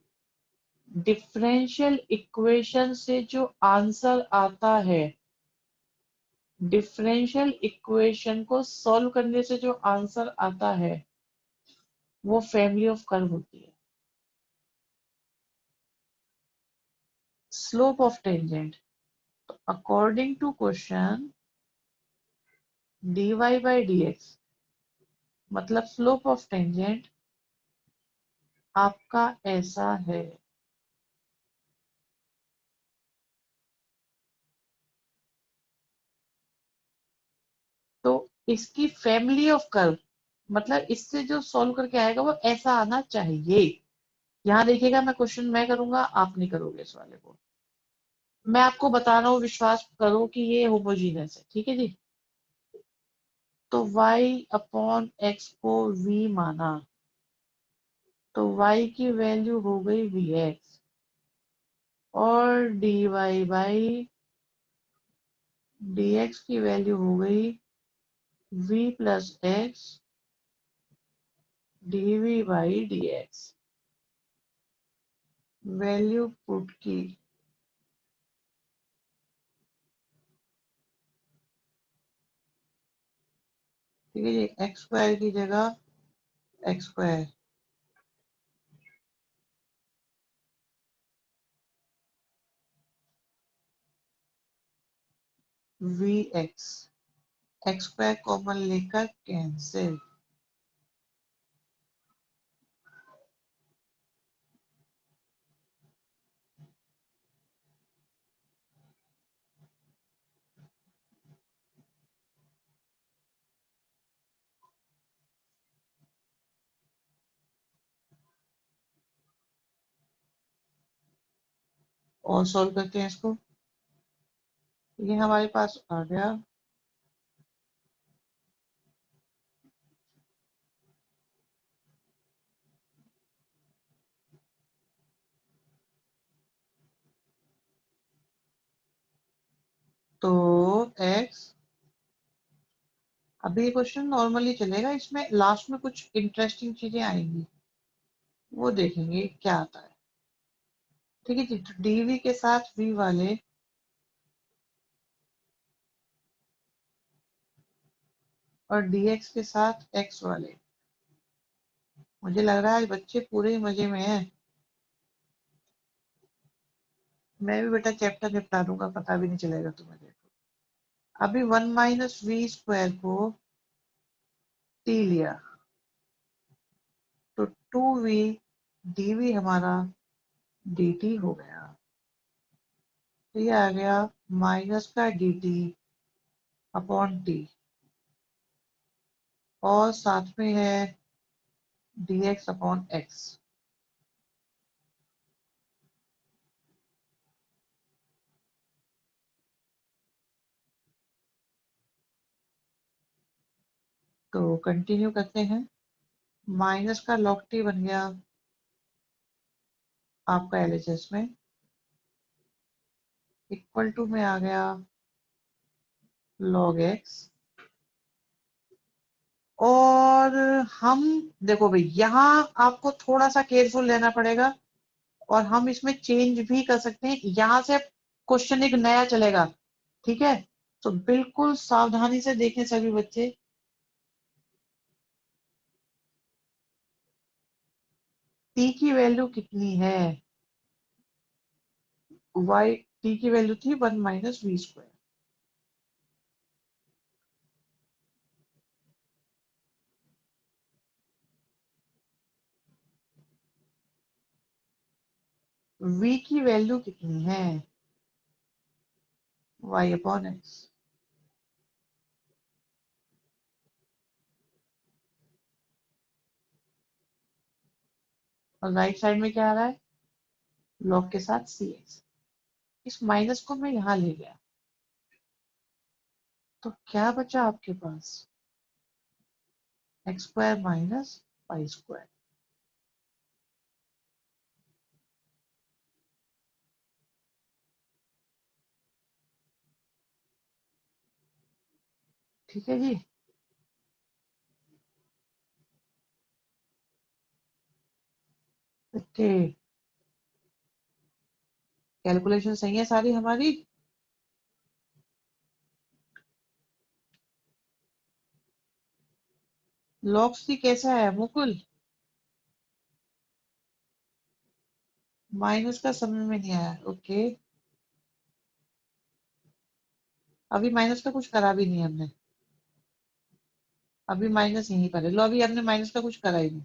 differential equation से जो आंसर आता है, डिफरेंशियल इक्वेशन को सॉल्व करने से जो आंसर आता है वो फैमिली ऑफ कर्व होती है। Slope of tangent, according to question dy by dx मतलब स्लोप ऑफ टेंजेंट आपका ऐसा है। तो इसकी फैमिली ऑफ कर्व मतलब इससे जो सॉल्व करके आएगा वो ऐसा आना चाहिए। यहाँ देखिएगा मैं क्वेश्चन मैं करूंगा, आप नहीं करोगे इस वाले को। मैं आपको बता रहा हूँ, विश्वास करो कि ये होमोजीनियस है, ठीक है जी। तो y अपॉन x को v माना, तो y की वैल्यू हो गई vx और dy बाई dx की वैल्यू हो गई v plus x dv by dx। Value put की, ठीक है जी, एक्स स्क्वायर की जगह x square, v x, x square common लेकर कैंसिल, और सॉल्व करते हैं इसको। ये हमारे पास आ गया तो x, अभी ये क्वेश्चन नॉर्मली चलेगा, इसमें लास्ट में कुछ इंटरेस्टिंग चीजें आएंगी, वो देखेंगे क्या आता है। ठीक है जी, तो डीवी के साथ वी वाले और डीएक्स के साथ एक्स वाले, मुझे लग रहा है आज बच्चे पूरे ही मजे में हैं। मैं भी बेटा चैप्टर निपटा दूंगा, पता भी नहीं चलेगा तुम्हें। देखो अभी 1 - v² को t लिया, तो 2v dv हमारा dt हो गया, तो ये आ गया माइनस का dt अपॉन t, और साथ में है dx अपॉन x। तो कंटिन्यू करते हैं, माइनस का log t बन गया आपका एलएचएस में, इक्वल टू में आ गया log x, और हम देखो भाई यहाँ आपको थोड़ा सा केयरफुल रहना पड़ेगा, और हम इसमें चेंज भी कर सकते हैं, यहाँ से क्वेश्चन एक नया चलेगा, ठीक है, तो बिल्कुल सावधानी से देखें सभी बच्चे। t की वैल्यू कितनी है, y, t की वैल्यू थी 1 - v², v की वैल्यू कितनी है, y अपॉन x, और राइट साइड में क्या आ रहा है, log के साथ cx, इस माइनस को मैं यहाँ ले गया, तो क्या बचा आपके पास, x² माइनस y²। ठीक है जी, ओके, कैलकुलेशन सही है सारी हमारी। log c कैसा है मुकुल, माइनस का समझ में नहीं आया, ओके, अभी माइनस का कुछ करा भी नहीं हमने, अभी माइनस यहीं पर है, लो अभी हमने माइनस का कुछ करा ही नहीं,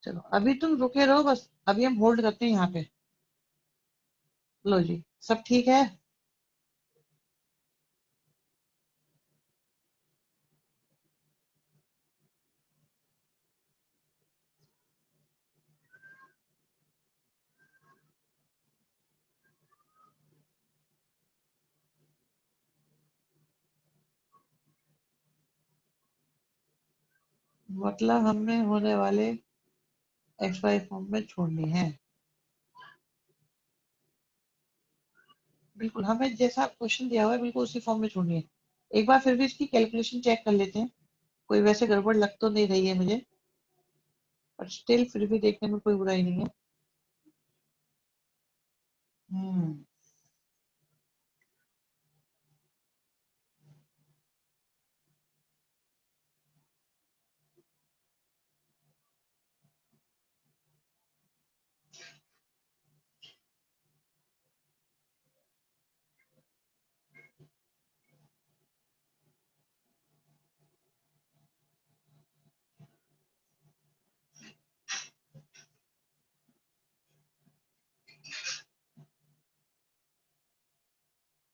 चलो अभी तुम रुके रहो बस, अभी हम होल्ड करते हैं यहाँ पे, लो जी सब ठीक है। मतलब हमें होने वाले एक्स वाई फॉर्म में छोड़नी है, बिल्कुल हमें जैसा क्वेश्चन दिया हुआ है बिल्कुल उसी फॉर्म में छोड़नी है। एक बार फिर भी इसकी कैलकुलेशन चेक कर लेते हैं, कोई वैसे गड़बड़ लग तो नहीं रही है मुझे, पर स्टिल फिर भी देखने में कोई बुराई नहीं है। हम्म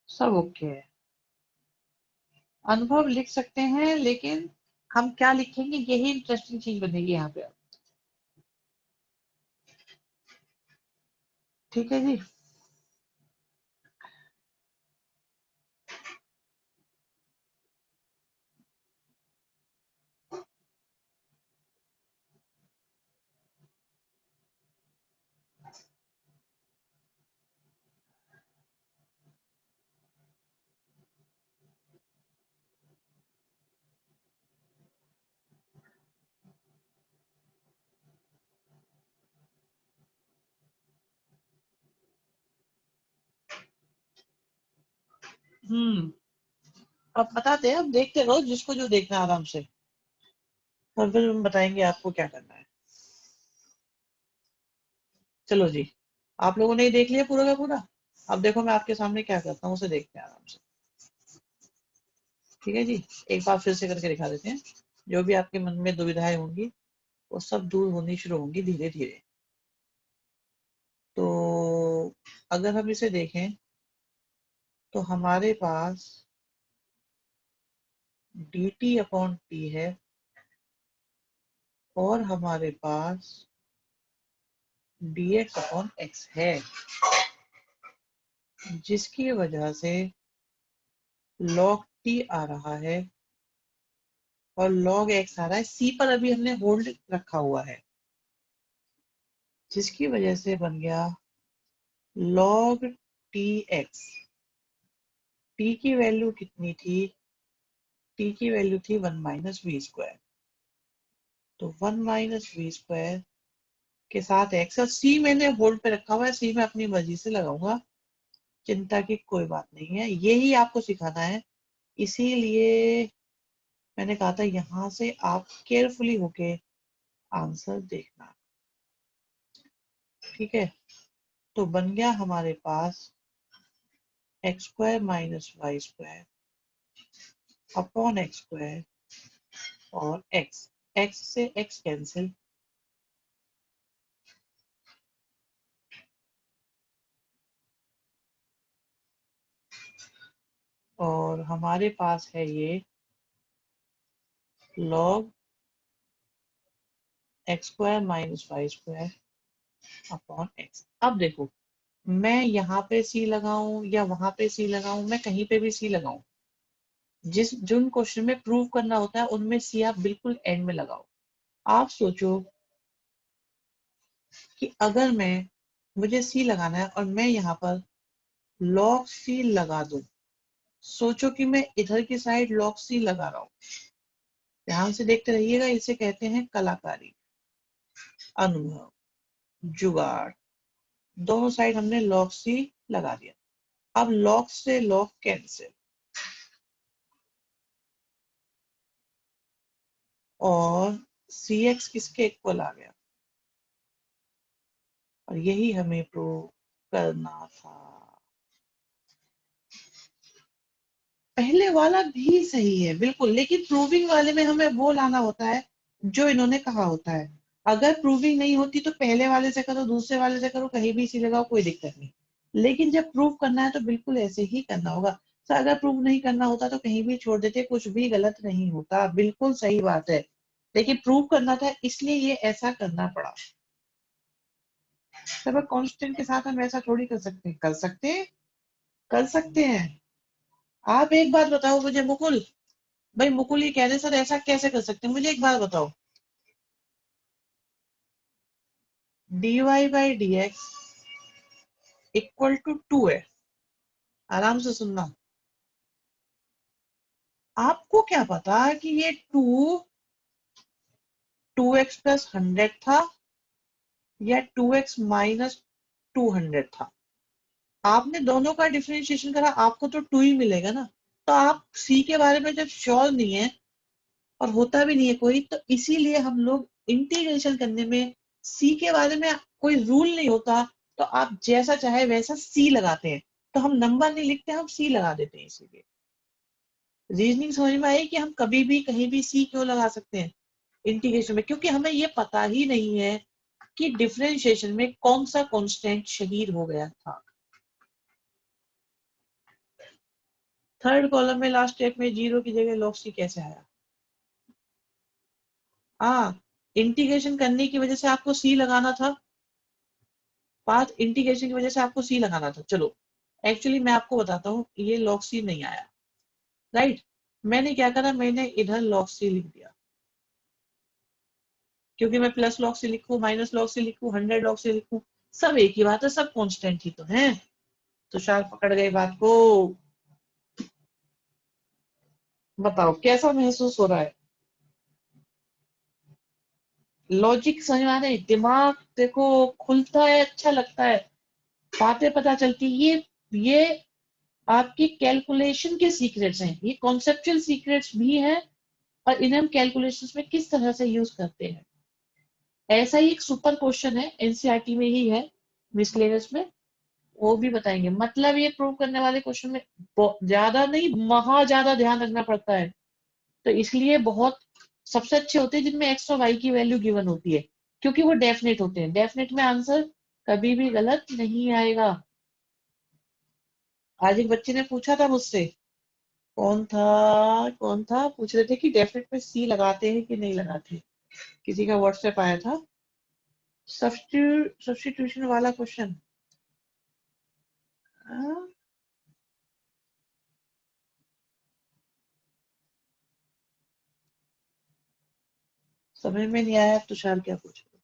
सब ओके है। अनुभव लिख सकते हैं, लेकिन हम क्या लिखेंगे यही इंटरेस्टिंग चीज बनेगी यहाँ पे। ठीक है जी। हम्म अब बताते हैं, अब देखते रहो जिसको जो देखना है आराम से, और फिर हम बताएंगे आपको क्या करना है। चलो जी, आप लोगों ने ही देख लिया पूरा का पूरा। अब देखो मैं आपके सामने क्या करता हूँ, उसे देखते हैं आराम से। ठीक है जी। एक बार फिर से करके दिखा देते हैं। जो भी आपके मन में दुविधाएं होंगी वो सब दूर होनी शुरू होंगी धीरे धीरे। तो अगर हम इसे देखें तो हमारे पास dt अपॉन टी है, और हमारे पास dx अपॉन एक्स है, जिसकी वजह से log t आ रहा है और log x आ रहा है। c पर अभी हमने होल्ड रखा हुआ है, जिसकी वजह से बन गया log tx। t की वैल्यू कितनी थी? t की वैल्यू थी 1 माइनस वी स्क्वायर। तो 1 माइनस वी स्क्वायर के साथ x, और c मैंने होल्ड पे रखा हुआ है, c मैं अपनी मर्जी से लगाऊंगा, चिंता की कोई बात नहीं है, यही आपको सिखाना है। इसीलिए मैंने कहा था यहां से आप केयरफुली होके आंसर देखना। ठीक है। तो बन गया हमारे पास X square minus Y square upon X square, और एक्स, एक्स से एक्स कैंसिल, और हमारे पास है ये log X square minus Y square upon X. अब देखो, मैं यहाँ पे सी लगाऊं या वहां पे सी लगाऊं, मैं कहीं पे भी सी लगाऊं, जिन क्वेश्चन में प्रूव करना होता है उनमें सी आप बिल्कुल एंड में लगाओ। आप सोचो कि अगर मुझे सी लगाना है और मैं यहाँ पर log सी लगा दूं, सोचो कि मैं इधर की साइड log सी लगा रहा हूं। ध्यान से देखते रहिएगा, इसे कहते हैं कलाकारी, अनुभव, जुगाड़। दोनों साइड हमने log सी लगा दिया। अब log से log कैंसिल, और सी एक्स किसके इक्वल आ गया, और यही हमें प्रूव करना था। पहले वाला भी सही है बिल्कुल, लेकिन प्रूविंग वाले में हमें वो लाना होता है जो इन्होंने कहा होता है। अगर प्रूविंग नहीं होती तो पहले वाले से करो, दूसरे वाले से करो, कहीं भी इसी लगाओ, कोई दिक्कत नहीं। लेकिन जब प्रूव करना है तो बिल्कुल ऐसे ही करना होगा। तो अगर प्रूव नहीं करना होता तो कहीं भी छोड़ देते, कुछ भी गलत नहीं होता, बिल्कुल सही बात है। लेकिन प्रूव करना था इसलिए ये ऐसा करना पड़ा। सब कांस्टेंट के साथ हम ऐसा थोड़ी कर सकते हैं, कर सकते हैं, कर सकते हैं। आप एक बात बताओ मुझे मुकुल, भाई मुकुल ये कह रहे सर ऐसा कैसे कर सकते हैं, मुझे एक बात बताओ। dy by d x equal to 2 है। आराम से सुनना। आपको क्या पता कि ये 2x प्लस 100 था या 2x माइनस 200 था? आपने दोनों का डिफरेंशिएशन करा, आपको तो 2 ही मिलेगा ना। तो आप सी के बारे में जब श्योर नहीं है और होता भी नहीं है कोई, तो इसीलिए हम लोग इंटीग्रेशन करने में सी के बारे में कोई रूल नहीं होता, तो आप जैसा चाहे वैसा सी लगाते हैं। तो हम नंबर नहीं लिखते, हम सी लगा देते हैं। इसीलिए रीजनिंग समझ में आई कि हम कभी भी कहीं भी सी क्यों लगा सकते हैं इंटीग्रेशन में, क्योंकि हमें ये पता ही नहीं है कि डिफरेंशिएशन में कौन सा कांस्टेंट शहीद हो गया था। थर्ड कॉलम में लास्ट स्टेप में जीरो की जगह log c कैसे आया? हाँ, इंटीग्रेशन करने की वजह से आपको सी लगाना था, पाथ इंटीग्रेशन की वजह से आपको सी लगाना था। चलो एक्चुअली मैं आपको बताता हूँ, ये log c नहीं आया, राइट। मैंने क्या करा, मैंने इधर log c लिख दिया, क्योंकि मैं प्लस log c लिखूं, माइनस log c लिखूं, 100 log c लिखूं, सब एक ही बात है, सब कांस्टेंट ही तो है। तुषार पकड़ गए बात को। बताओ कैसा महसूस हो रहा है? लॉजिक समझ में आ रहा है, दिमाग देखो खुलता है, अच्छा लगता है, बातें पता चलती। ये आपकी कैलकुलेशन के सीक्रेट्स हैं, ये कॉन्सेप्चुअल सीक्रेट्स भी हैं, और इन्हें हम कैलकुलेशंस में किस तरह से यूज करते हैं। ऐसा ही एक सुपर क्वेश्चन है, एनसीईआरटी में ही है, मिसलेनियस में, वो भी बताएंगे। मतलब ये प्रूव करने वाले क्वेश्चन में ज्यादा नहीं, महा ज्यादा ध्यान रखना पड़ता है। तो इसलिए बहुत सबसे अच्छे होते हैं जिनमें एक्स और वाई की वैल्यू गिवन होती है, क्योंकि वो डेफिनेट होते हैं। डेफिनेट में आंसर कभी भी गलत नहीं आएगा। आज एक बच्चे ने पूछा था मुझसे, कौन था पूछ रहे थे कि डेफिनेट में सी लगाते हैं कि नहीं लगाते। किसी का व्हाट्सएप आया था, सब्स्टिट्यूशन वाला क्वेश्चन। समझ में नहीं आया तुषार क्या पूछ रहे?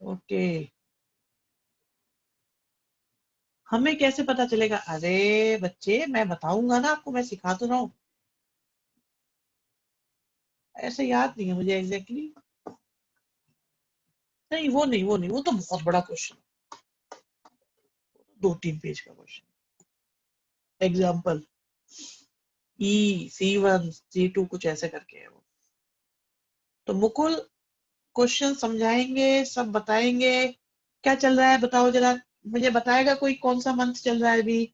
ओके, हमें कैसे पता चलेगा? अरे बच्चे मैं बताऊंगा ना आपको, मैं सिखा तो रहा हूँ। ऐसे याद नहीं है मुझे एग्जैक्टली नहीं, वो तो बहुत बड़ा क्वेश्चन, 2-3 पेज का क्वेश्चन। एग्जाम्पल C1 C2 कुछ ऐसे करके है वो। तो मुकुल क्वेश्चन समझाएंगे, सब बताएंगे। क्या चल रहा है बताओ जरा, मुझे बताएगा कोई कौन सा मंथ चल रहा है अभी?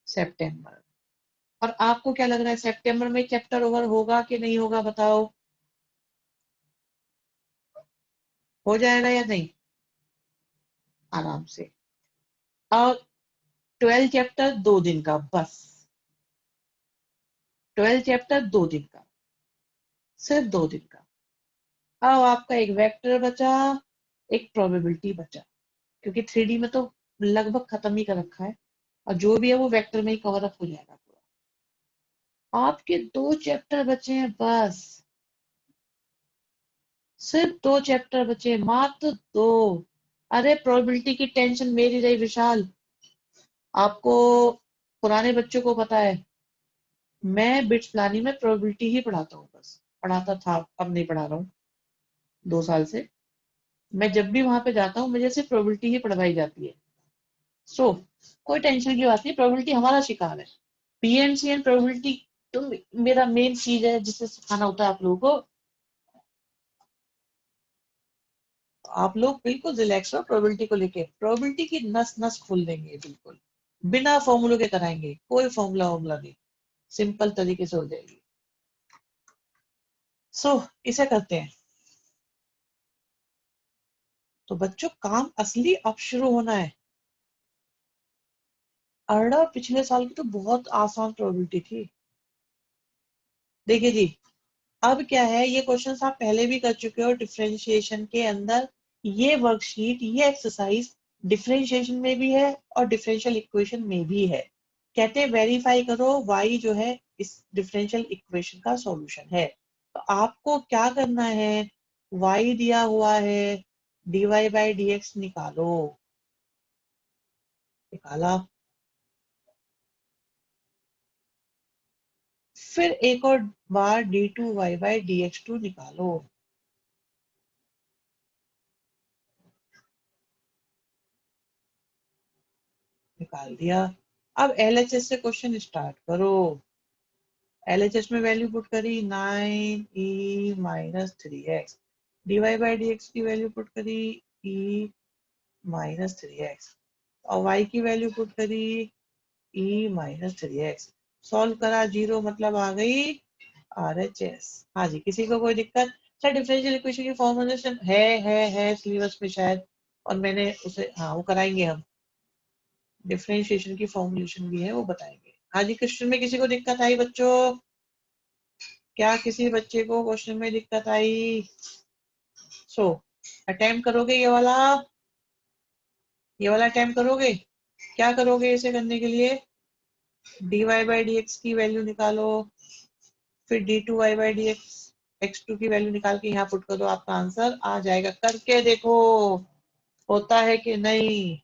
सितंबर। और आपको क्या लग रहा है सितंबर में चैप्टर ओवर होगा कि नहीं होगा, बताओ? हो जाएगा या नहीं? आराम से। और 12 चैप्टर 2 दिन का बस, 12 चैप्टर 2 दिन का, सिर्फ 2 दिन का। अब आपका एक वेक्टर बचा, एक प्रोबेबिलिटी बचा, क्योंकि 3D में तो लगभग खत्म ही कर रखा है, और जो भी है वो वेक्टर में ही कवर अप हो जाएगा पूरा। आपके 2 चैप्टर बचे हैं बस, सिर्फ 2 चैप्टर बचे, मात्र 2। अरे प्रोबेबिलिटी की टेंशन मेरी रही विशाल। आपको पुराने बच्चों को पता है, मैं बिट्स प्लानिंग में प्रोबेबिलिटी ही पढ़ाता हूँ, बस पढ़ाता था, अब नहीं पढ़ा रहा हूँ 2 साल से। मैं जब भी वहां पे जाता हूँ मुझे सिर्फ प्रोबेबिलिटी ही पढ़वाई जाती है। सो कोई टेंशन की बात नहीं, प्रोबेबिलिटी हमारा शिकार है। पीएमसी एंड प्रोबेबिलिटी तो मेरा मेन चीज है जिसे सिखाना होता है आप लोगों को। आप लोग बिल्कुल रिलैक्स हो प्रोबेबिलिटी को लेके, प्रोबेबिलिटी की नस नस खोल देंगे बिल्कुल, बिना फॉर्मूलों के कराएंगे, कोई फॉर्मूला वॉर्मूला नहीं, सिंपल तरीके से हो जाएगी। सो इसे करते हैं। तो बच्चों काम असली अब शुरू होना है। अर्डा पिछले साल की तो बहुत आसान प्रोबेबिलिटी थी। देखिए जी, अब क्या है, ये क्वेश्चन आप पहले भी कर चुके हो डिफरेंशिएशन के अंदर। ये वर्कशीट, ये एक्सरसाइज डिफरेंशिएशन में भी है और डिफरेंशियल इक्वेशन में भी है। कहते हैं वेरीफाई करो y जो है इस डिफरेंशियल इक्वेशन का सॉल्यूशन है। तो आपको क्या करना है, y दिया हुआ है, dy बाई dx निकालो। निकाला। फिर एक और बार d2y बाई dx2 निकालो। निकाल दिया। अब LHS से क्वेश्चन स्टार्ट करो। LHS में वैल्यू पुट करी 9e minus 3x, dy by dx की वैल्यू पुट करी e माइनस 3x, और y की वैल्यू पुट करी e माइनस 3x। सॉल्व करा, जीरो मतलब आ गई RHS। हाँ जी, किसी को कोई दिक्कत? सर डिफरेंशियल इक्वेशन की फॉर्मुलेशन है सिलेबस में शायद, और मैंने उसे, हाँ वो कराएंगे हम। डिफरेंशिएशन की फॉर्मुलेशन भी है, वो बताएंगे। हाँ जी, क्वेश्चन में किसी को दिक्कत आई बच्चों? क्या किसी बच्चे को क्वेश्चन में दिक्कत आई? सो अटेम्प्ट करोगे ये वाला अटेम्प्ट करोगे? क्या करोगे इसे करने के लिए? dy बाई dx की वैल्यू निकालो, फिर d2y बाई dx x2 की वैल्यू निकाल के यहाँ पुट कर दो, आपका आंसर आ जाएगा। करके देखो होता है कि नहीं।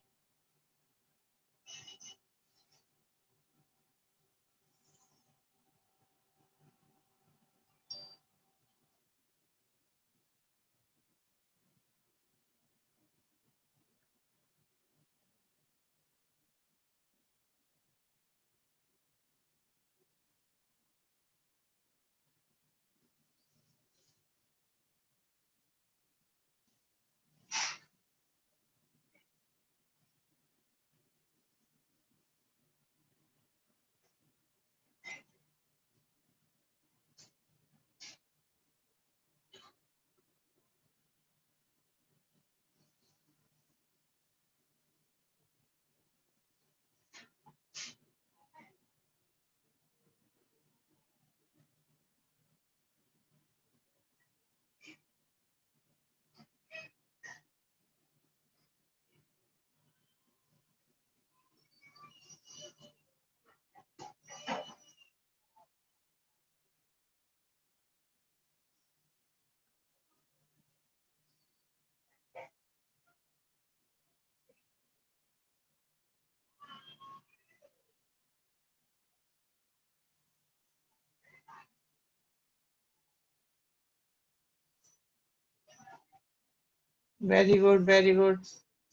Very good very good.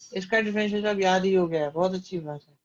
इसका डिफरेंशियल अब याद ही हो गया है, बहुत अच्छी बात है।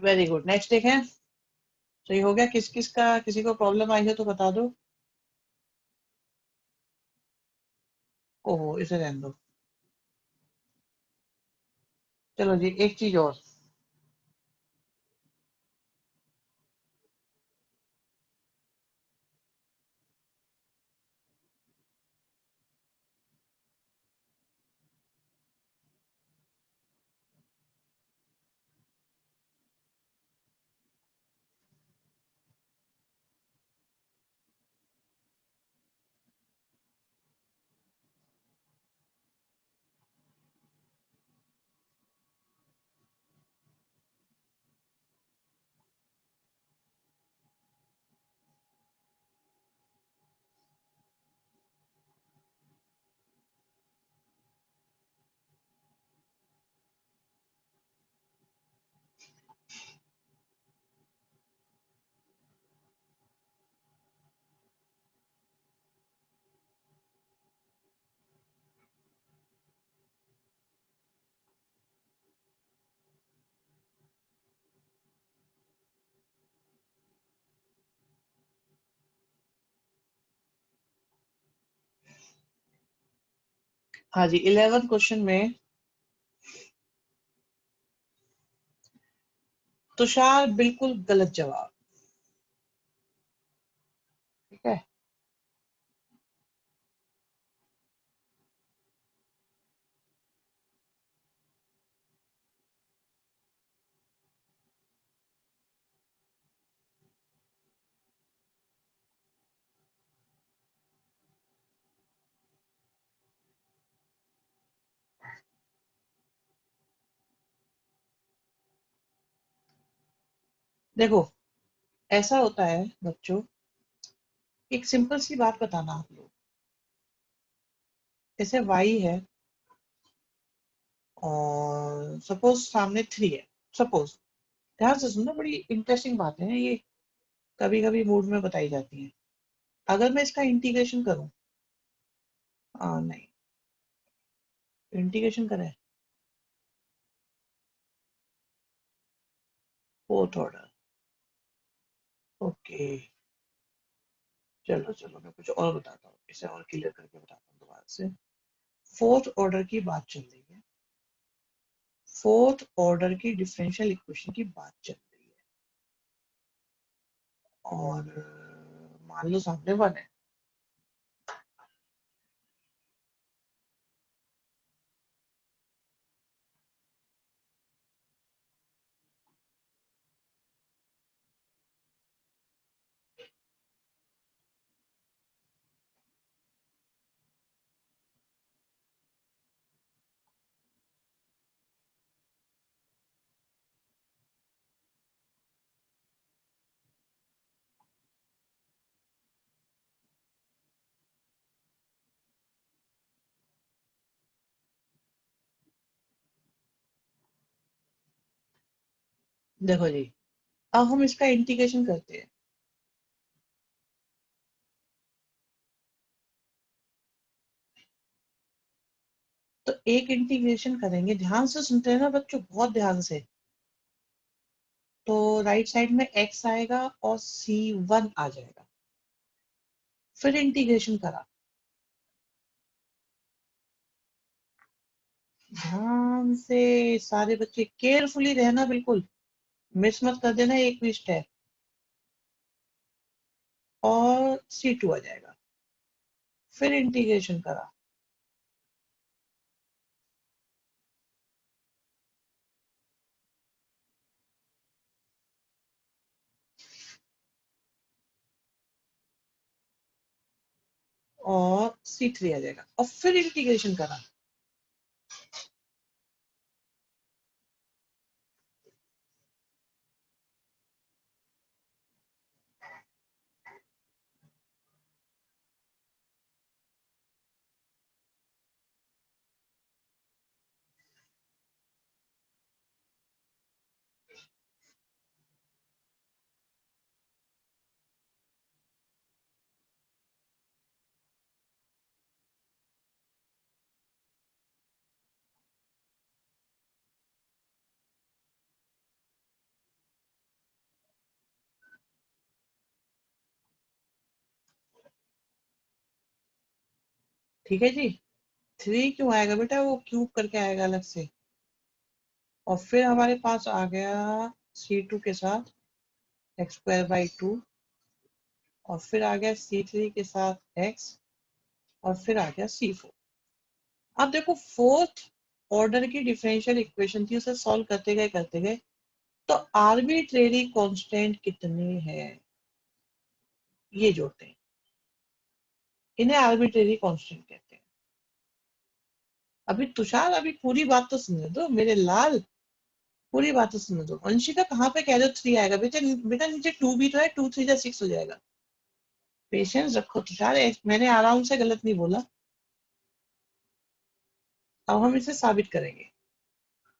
वेरी गुड, नेक्स्ट देखें। सही हो गया? किस किस का, किसी को प्रॉब्लम आई है तो बता दो। ओहो, इसे रहने दो। चलो जी, एक चीज और। हाँ जी, 11th क्वेश्चन में तुषार बिल्कुल गलत जवाब। ठीक है, देखो ऐसा होता है बच्चों, एक सिंपल सी बात बताना आप लोग। जैसे y है और सपोज सामने 3 है, सपोज। ध्यान से सुनना, बड़ी इंटरेस्टिंग बातें हैं ये, कभी कभी मूड में बताई जाती हैं। अगर मैं इसका इंटीग्रेशन करूं, नहीं, इंटीग्रेशन करें फोर्थ ऑर्डर। ओके, चलो चलो, मैं कुछ और बताता हूँ, इसे और क्लियर करके बताता हूँ दोबारा से। फोर्थ ऑर्डर की बात चल रही है, फोर्थ ऑर्डर की डिफरेंशियल इक्वेशन की बात चल रही है, और मान लो सामने 1 है। देखो जी, अब हम इसका इंटीग्रेशन करते हैं। तो एक इंटीग्रेशन करेंगे, ध्यान से सुनते हैं ना बच्चों, बहुत ध्यान से। तो राइट साइड में x आएगा और c1 आ जाएगा। फिर इंटीग्रेशन करा, ध्यान से सारे बच्चे केयरफुली रहना, बिल्कुल मिस मत कर देना एक भी स्टेप। और c2 आ जाएगा। फिर इंटीग्रेशन करा, और c3 आ जाएगा, और फिर इंटीग्रेशन करा। ठीक है जी, 3 क्यों आएगा बेटा, वो क्यूब करके आएगा अलग से। और फिर हमारे पास आ गया c2 के साथ x²/2, और फिर आ गया c3 के साथ x, और फिर आ गया c4। अब देखो फोर्थ ऑर्डर की डिफरेंशियल इक्वेशन थी, उसे सॉल्व करते गए, तो आर्बिट्रेरी कांस्टेंट कितने हैं ये जोड़ते हैं, इन्हें आर्बिट्रेरी कांस्टेंट कहते हैं। अभी तुषार, अभी पूरी बात तो सुनने दो मेरे लाल, पूरी बात तो सुनने दो। अंशिका कहाँ पे कह रहे हो 3 आएगा, बेटा बेटा नीचे 2 भी तो है, 2 3 जा 6 हो जाएगा। पेशेंस रखो तुषार, मैंने आराम से गलत नहीं बोला। अब हम इसे साबित करेंगे,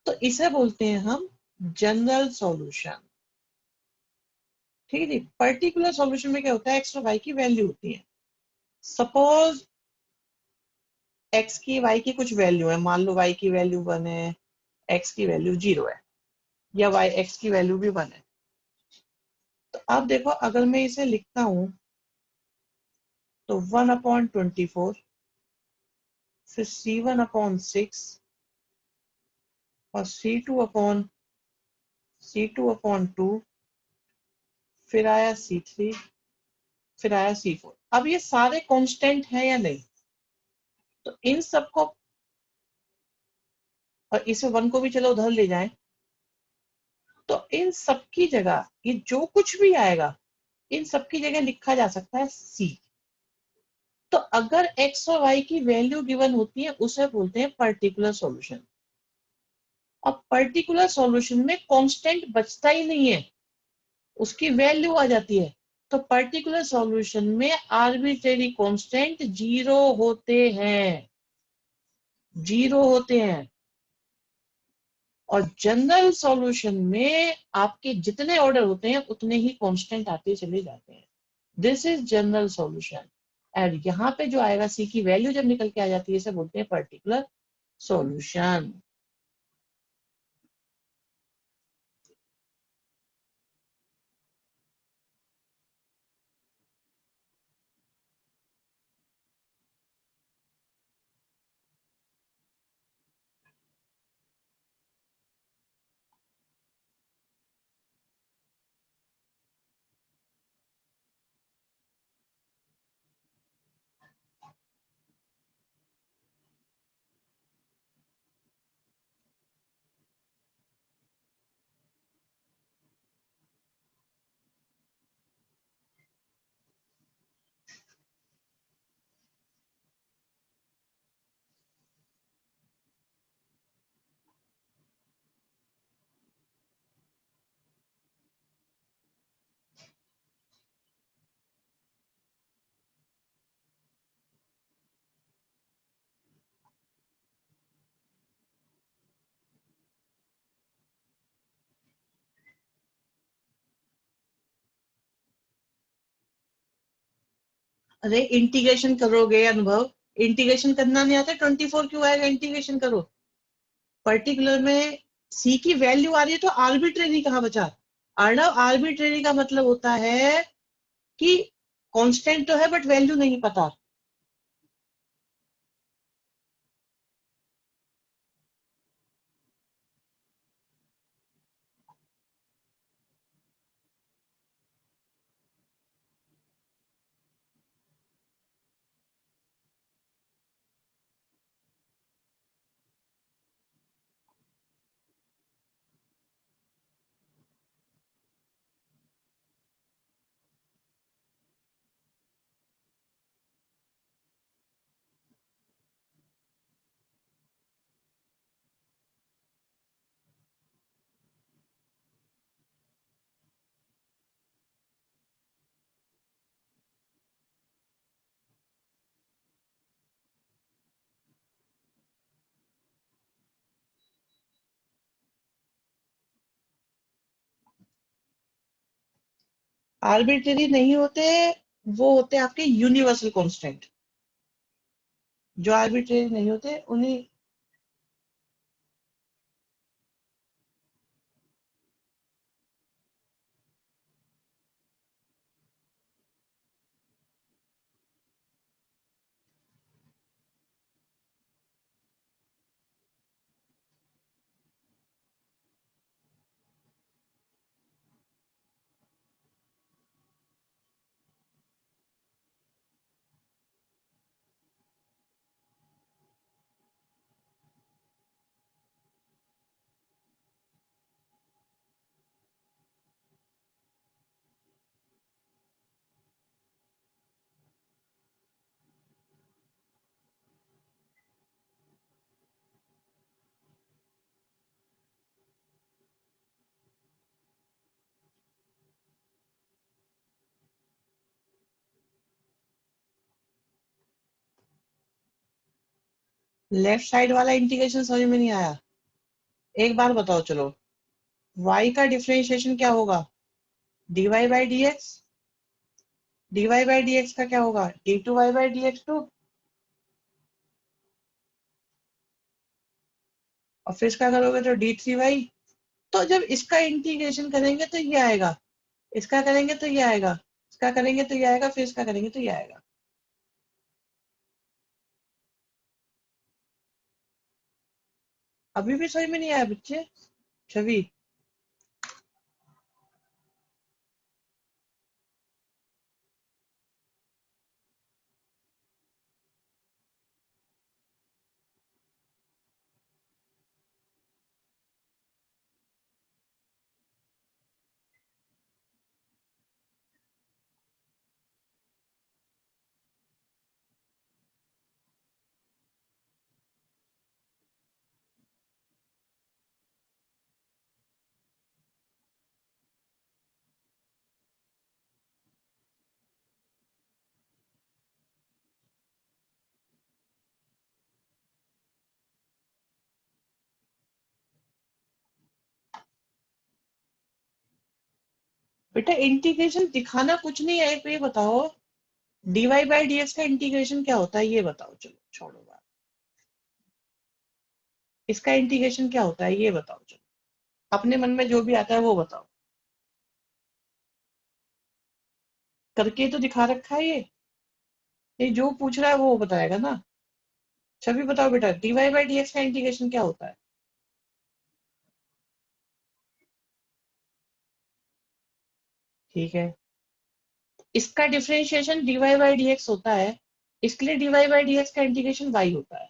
तो इसे बोलते हैं हम जनरल सॉल्यूशन। ठीक है जी, पर्टिकुलर सॉल्यूशन में क्या होता है, एक्स और वाई की वैल्यू होती है। सपोज एक्स की वाई की कुछ वैल्यू है, मान लो वाई की वैल्यू 1 है, एक्स की वैल्यू 0 है, या वाई एक्स की वैल्यू भी 1 है। तो अब देखो, अगर मैं इसे लिखता हूं तो 1/24 फिर C1/6 और C2/2, फिर आया C3, फिर आया C4। अब ये सारे कांस्टेंट हैं या नहीं? तो इन सबको, और इसे 1 को भी चलो उधर ले जाएं, तो इन सबकी जगह ये जो कुछ भी आएगा, इन सबकी जगह लिखा जा सकता है C। तो अगर x और y की वैल्यू गिवन होती है उसे बोलते हैं पर्टिकुलर सॉल्यूशन। अब पर्टिकुलर सॉल्यूशन में कांस्टेंट बचता ही नहीं है, उसकी वैल्यू आ जाती है। तो पर्टिकुलर सॉल्यूशन में आर्बिट्रेरी कांस्टेंट जीरो होते हैं, जीरो होते हैं। और जनरल सॉल्यूशन में आपके जितने ऑर्डर होते हैं उतने ही कांस्टेंट आते चले जाते हैं। This is general solution. और यहाँ पे जो आएगा सी की वैल्यू जब निकल के आ जाती है इसे बोलते हैं पर्टिकुलर सॉल्यूशन। अरे इंटीग्रेशन करोगे अनुभव, इंटीग्रेशन करना नहीं आता 24 क्यों आएगा? इंटीग्रेशन करो। पर्टिकुलर में सी की वैल्यू आ रही है तो आर्बिट्रेरी कहाँ बचा? अर्नव, आर्बिट्रेरी का मतलब होता है कि कांस्टेंट तो है बट वैल्यू नहीं पता। आर्बिट्रेरी नहीं होते, वो होते आपके यूनिवर्सल कांस्टेंट। जो आर्बिट्रेरी नहीं होते उन्हें। लेफ्ट साइड वाला इंटीग्रेशन समझ में नहीं आया? एक बार बताओ चलो। y का डिफरेंशिएशन क्या होगा? dy by d x. dy by d x का क्या होगा? d2y by d x to. और फिर इसका करोगे तो d3y। तो जब इसका इंटीग्रेशन करेंगे तो ये आएगा, इसका करेंगे तो ये आएगा, इसका करेंगे तो ये आएगा, फिर इसका करेंगे तो ये आएगा। अभी भी समझ में नहीं आया बच्चे? छवि, बेटा इंटीग्रेशन दिखाना कुछ नहीं है, ये बताओ डीवाई बाई डीएक्स का इंटीग्रेशन क्या होता है, ये बताओ। चलो छोड़ो बात, इसका इंटीग्रेशन क्या होता है ये बताओ। चलो अपने मन में जो भी आता है वो बताओ। करके तो दिखा रखा है ये जो पूछ रहा है वो बताएगा ना। छवि बताओ बेटा, डीवाई बाई डीएक्स का इंटीग्रेशन क्या होता है? ठीक है, इसका डिफरेंशिएशन डीवाई बाई डीएक्स होता है, इसके लिए डीवाई बाई डीएक्स का इंटीग्रेशन वाई होता है।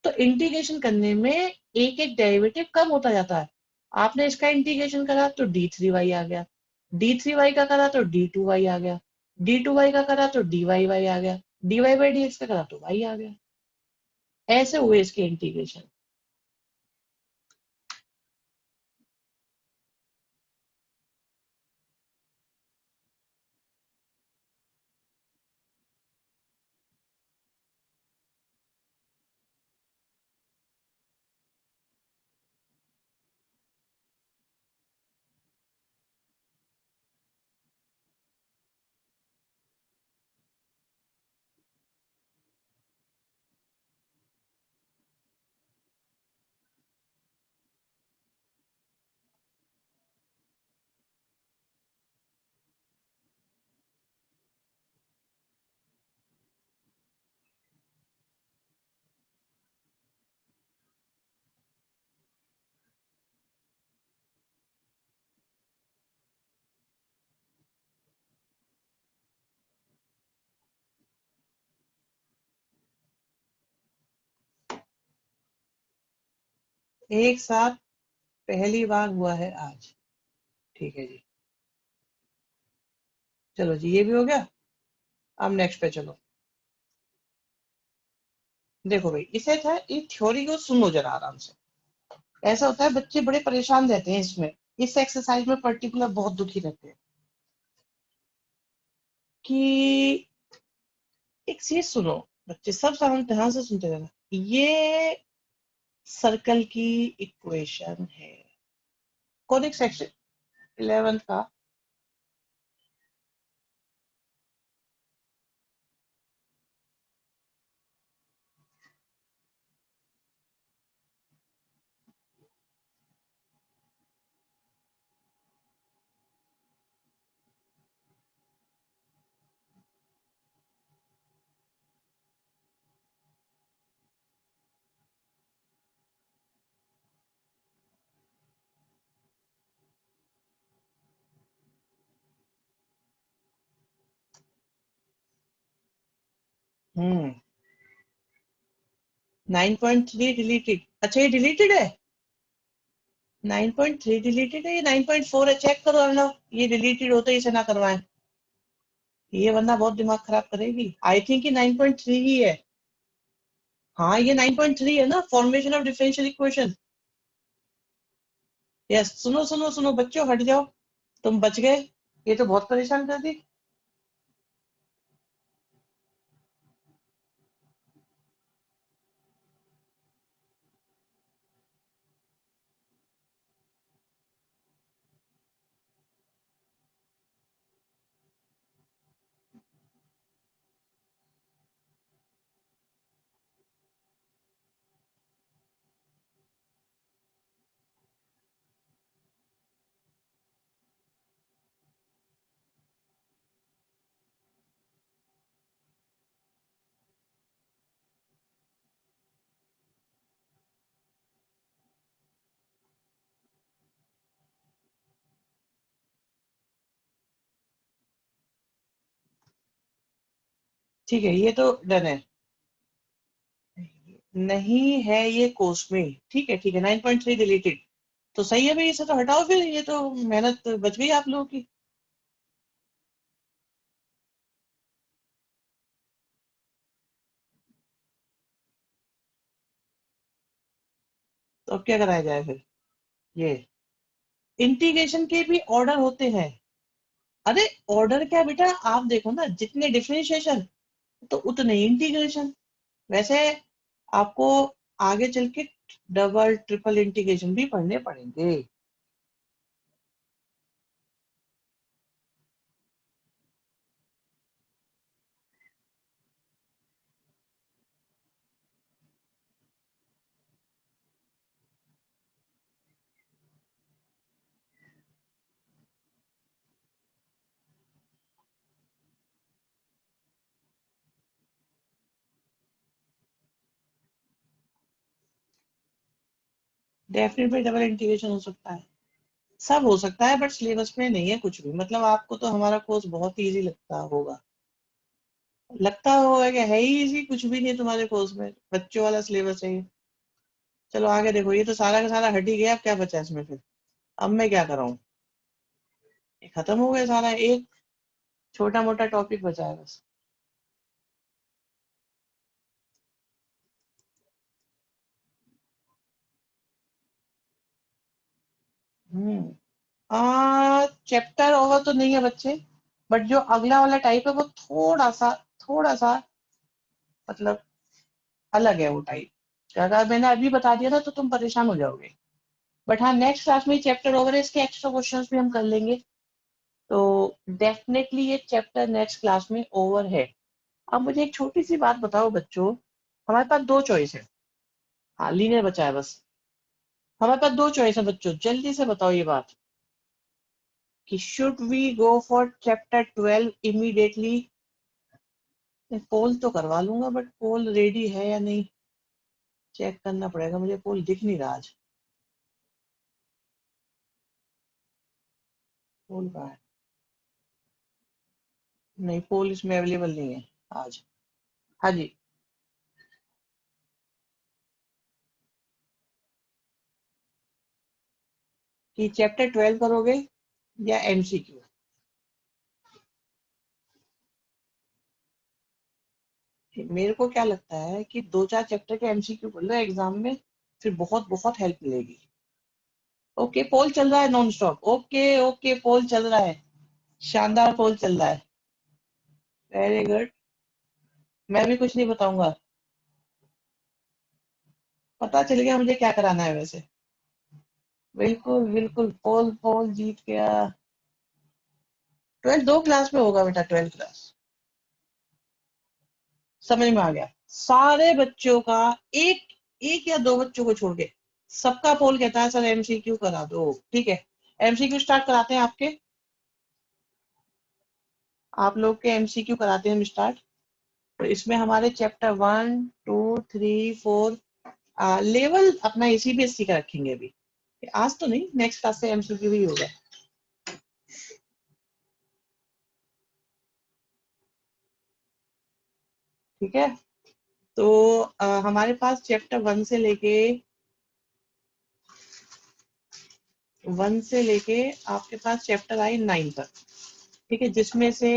तो इंटीग्रेशन करने में एक एक डेरिवेटिव कम होता जाता है। आपने इसका इंटीग्रेशन करा तो डी थ्री वाई आ गया, डी थ्री वाई का करा तो डी टू वाई आ गया, डी टू वाई का करा तो डी वाई वाई आ गया, d Y by d x का करा तो वाई आ गया। ऐसे हुए इसके इंटीग्रेशन। 1 साथ पहली बार हुआ है आज। ठीक है जी, चलो जी ये भी हो गया। अब नेक्स्ट पे चलो। देखो भाई, इसे था ये थ्योरी को सुनो जरा आराम से। ऐसा होता है बच्चे बड़े परेशान रहते हैं इसमें, इस एक्सरसाइज में पर्टिकुलर बहुत दुखी रहते हैं कि एक चीज सुनो। बच्चे सब सामान ध्यान से सुनते रहना। ये सर्कल की इक्वेशन है। कौन एक सेक्शन 11th का? हम्म 9.3 डिलीटेड। अच्छा ये डिलीटेड है? 9.3 डिलीटेड है, ये 9.4 है, चेक करो अर्णव। ये डिलीटेड होते ही इसे ना करवाएं, ये वरना बहुत दिमाग खराब करेगी। आई थिंक ये 9.3 ही है। हाँ ये 9.3 है ना, formation of differential equation. Yes, सुनो सुनो सुनो बच्चों, हट जाओ, तुम बच गए। ये तो बहुत परेशान कर दी। ठीक है, ये तो डन है। नहीं है ये कोर्स में, ठीक है ठीक है, 9.3 डिलीटेड, तो सही है भाई, इसे तो हटाओ फिर, ये तो मेहनत बच गई आप लोगों की। तो अब क्या कराया जाए फिर? ये इंटीग्रेशन के भी ऑर्डर होते हैं। अरे ऑर्डर क्या बेटा, आप देखो ना, जितने डिफरेंशिएशन तो उतने इंटीग्रेशन। वैसे आपको आगे चल के डबल ट्रिपल इंटीग्रेशन भी पढ़ने पड़ेंगे। डेफिनेटली डबल इंटीग्रेशन हो सकता है, सब हो सकता है, बट सिलेबस में नहीं है कुछ भी। मतलब आपको तो हमारा कोर्स बहुत इजी लगता होगा, लगता होगा कि है ही इजी, कुछ भी नहीं है तुम्हारे कोर्स में, बच्चों वाला सिलेबस है ये। चलो आगे देखो, ये तो सारा का सारा हट ही गया, अब क्या बचा इसमें फिर? अब मैं क्या कराऊं? ये खत्म हो गया सारा, एक छोटा मोटा टॉपिक बचा है बस। हम्म चैप्टर ओवर तो नहीं है बच्चे, बट जो अगला वाला टाइप है वो थोड़ा सा मतलब अलग है वो टाइप। अगर मैंने अभी बता दिया ना तो तुम परेशान हो जाओगे। बट हाँ, नेक्स्ट क्लास में चैप्टर ओवर है, इसके एक्स्ट्रा क्वेश्चंस भी हम कर लेंगे। तो डेफिनेटली ये चैप्टर नेक्स्ट क्लास में ओवर है। अब मुझे एक छोटी सी बात बताओ बच्चों, हमारे पास दो चॉइस है। हाँ, लीनियर बचा है बस। हमारे पास दो चॉइस है बच्चों, जल्दी से बताओ ये बात, कि should we go for chapter 12 immediately? Poll तो करवा लूंगा, बट पोल रेडी है या नहीं चेक करना पड़ेगा मुझे, पोल दिख नहीं रहा आज। पोल कहाँ है? नहीं, पोल इसमें अवेलेबल नहीं है आज। हाँ जी। कि चैप्टर 12 करोगे या एमसीक्यू? मेरे को क्या लगता है कि दो चार चैप्टर के एमसीक्यू कर लो एग्जाम में, फिर बहुत बहुत हेल्प मिलेगी। ओके, पोल चल रहा है नॉन स्टॉप, ओके ओके, पोल चल रहा है, शानदार पोल चल रहा है। Very good. मैं भी कुछ नहीं बताऊंगा, पता चल गया मुझे क्या कराना है वैसे। बिल्कुल बिल्कुल, पोल पोल जीत गया। 12 दो क्लास में होगा बेटा, 12 क्लास। समझ में आ गया, सारे बच्चों का, एक एक या दो बच्चों को छोड़ के सबका पोल कहता है सर एमसीक्यू करा दो। ठीक है, एमसीक्यू स्टार्ट कराते हैं आपके, आप लोग के एमसीक्यू कराते हैं हम स्टार्ट। तो इसमें हमारे चैप्टर 1 2 3 4 लेवल अपना सीबीएसई का रखेंगे अभी, आज तो नहीं, नेक्स्ट क्लास से एमसीक्यू भी होगा। ठीक है, तो हमारे पास चैप्टर 1 से लेके आपके पास चैप्टर आए 9 तक। ठीक है, जिसमें से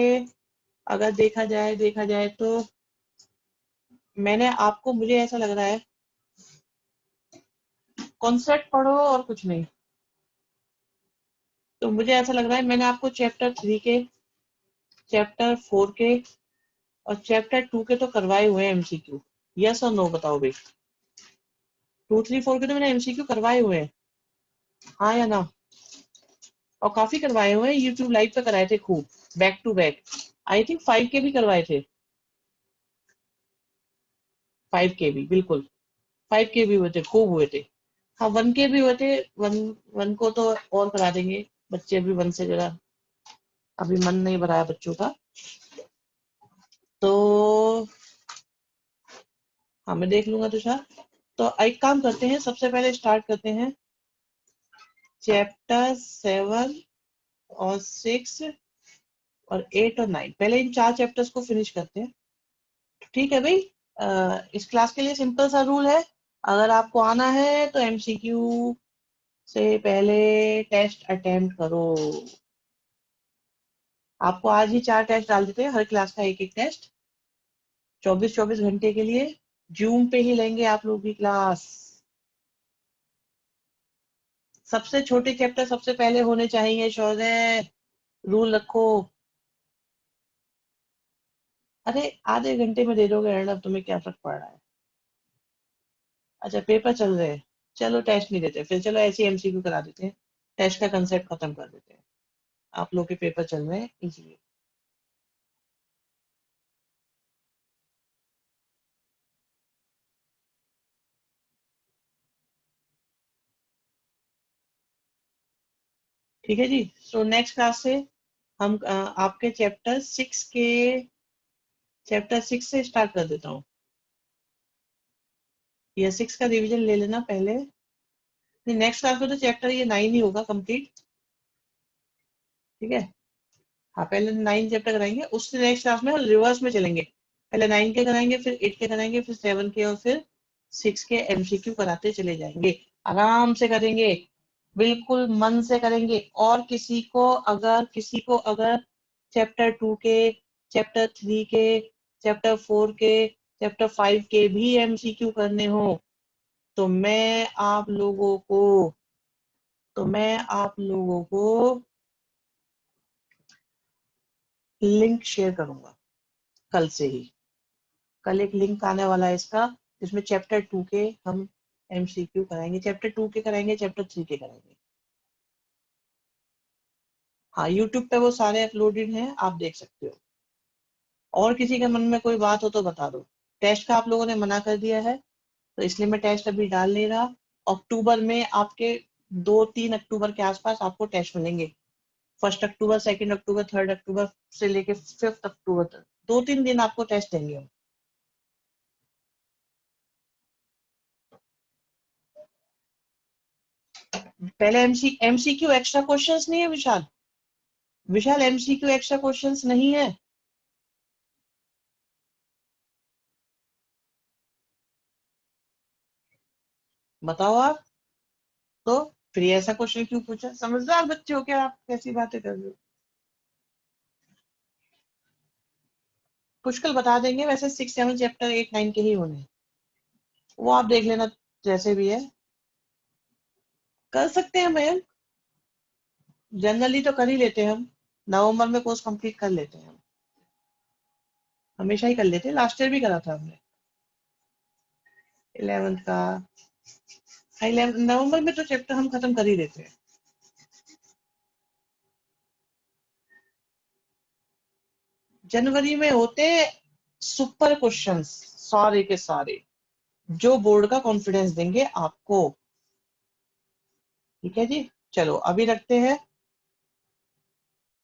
अगर देखा जाए तो मैंने आपको, मुझे ऐसा लग रहा है, कॉन्सेप्ट पढ़ो और कुछ नहीं। तो मुझे ऐसा लग रहा है मैंने आपको चैप्टर 3 के, चैप्टर 4 के और चैप्टर 2 के तो करवाए हुए हैं एमसीक्यू। यस और नो बताओ भाई, 2 3 4 के तो मैंने एमसीक्यू करवाए हुए हैं, हाँ या ना? और काफी करवाए हुए हैं, यूट्यूब लाइव पे कराए थे खूब, back to back. I think 5 के भी करवाए थे, 5 के भी बिल्कुल, 5 के भी हुए थे, खूब हुए थे। हाँ, 1 के भी हुए थे। वन वन को तो और करा देंगे, बच्चे अभी 1 से जरा अभी मन नहीं भरा है बच्चों का। तो हाँ, मैं देख लूंगा तुषार। तो एक काम करते हैं, सबसे पहले स्टार्ट करते हैं चैप्टर 7 और 6 और 8 और 9, पहले इन चार चैप्टर्स को फिनिश करते हैं। ठीक है भाई। इस क्लास के लिए सिंपल सा रूल है, अगर आपको आना है तो एमसीक्यू से पहले टेस्ट अटेम्प्ट करो। आपको आज ही 4 टेस्ट डाल देते हैं, हर क्लास का एक एक टेस्ट, 24-24 घंटे के लिए। जूम पे ही लेंगे आप लोग की क्लास। सबसे छोटे चैप्टर सबसे पहले होने चाहिए शौर्य, रूल रखो। अरे आधे घंटे में दे दोगे अर्णव, तुम्हें क्या फर्क पड़ रहा है। अच्छा पेपर चल रहे हैं, चलो टेस्ट नहीं देते फिर, चलो ऐसे एमसीक्यू करा देते हैं, टेस्ट का कंसेप्ट खत्म कर देते हैं। आप लोग के पेपर चल रहे हैं इसलिए। ठीक है जी। सो नेक्स्ट क्लास से हम आपके चैप्टर 6 से स्टार्ट कर देता हूँ। ये 6 का रिवीजन ले लेना पहले। नेक्स्ट क्लास में तो चैप्टर ये 9 ही होगा कंप्लीट। ठीक है। हाँ पहले 9 चैप्टर कराएंगे, उससे नेक्स्ट क्लास में हम रिवर्स में चलेंगे। पहले 9 के कराएंगे, फिर 8 के कराएंगे, फिर 7 के, और फिर 6 के एमसीक्यू कराते चले जाएंगे। आराम से करेंगे, बिल्कुल मन से करेंगे। और किसी को अगर चैप्टर 2 के, चैप्टर 3 के, चैप्टर 4 के, चैप्टर 5 के भी एमसीक्यू करने हो तो मैं आप लोगों को लिंक शेयर करूंगा कल से ही। कल एक लिंक आने वाला है इसका, जिसमें चैप्टर 2 के हम एमसीक्यू कराएंगे, चैप्टर 2 के कराएंगे, चैप्टर 3 के कराएंगे। हाँ यूट्यूब पे वो सारे अपलोडेड हैं, आप देख सकते हो। और किसी के मन में कोई बात हो तो बता दो। टेस्ट का आप लोगों ने मना कर दिया है, तो इसलिए मैं टेस्ट अभी डाल नहीं रहा। अक्टूबर में आपके 2-3 अक्टूबर के आसपास आपको टेस्ट मिलेंगे। 1 अक्टूबर, 2 अक्टूबर, 3 अक्टूबर से लेके 5 अक्टूबर तक 2-3 दिन आपको टेस्ट देंगे हम। पहले एमसीक्यू एक्स्ट्रा क्वेश्चंस नहीं है विशाल। विशाल एमसीक्यू एक्स्ट्रा क्वेश्चंस नहीं है। बताओ आप। तो फिर ये ऐसा क्वेश्चन क्यों पूछा, समझदार बच्चे हो क्या आप, कैसी बातें कर रहे हो। पुष्कल बता देंगे, वैसे 6-7 चैप्टर 8-9 के ही होने हैं। वो आप देख लेना जैसे भी है। कर सकते हैं मैम, जनरली तो कर ही लेते हैं हम। नवंबर में कोर्स कंप्लीट कर लेते हैं हम, हमेशा ही कर लेते हैं, लास्ट ईयर भी करा था हमने 11th का। 11 नवंबर में तो चैप्टर हम खत्म कर ही देते हैं। जनवरी में होते सुपर क्वेश्चंस, सारे के सारे, जो बोर्ड का कॉन्फिडेंस देंगे आपको। ठीक है जी, चलो अभी रखते हैं।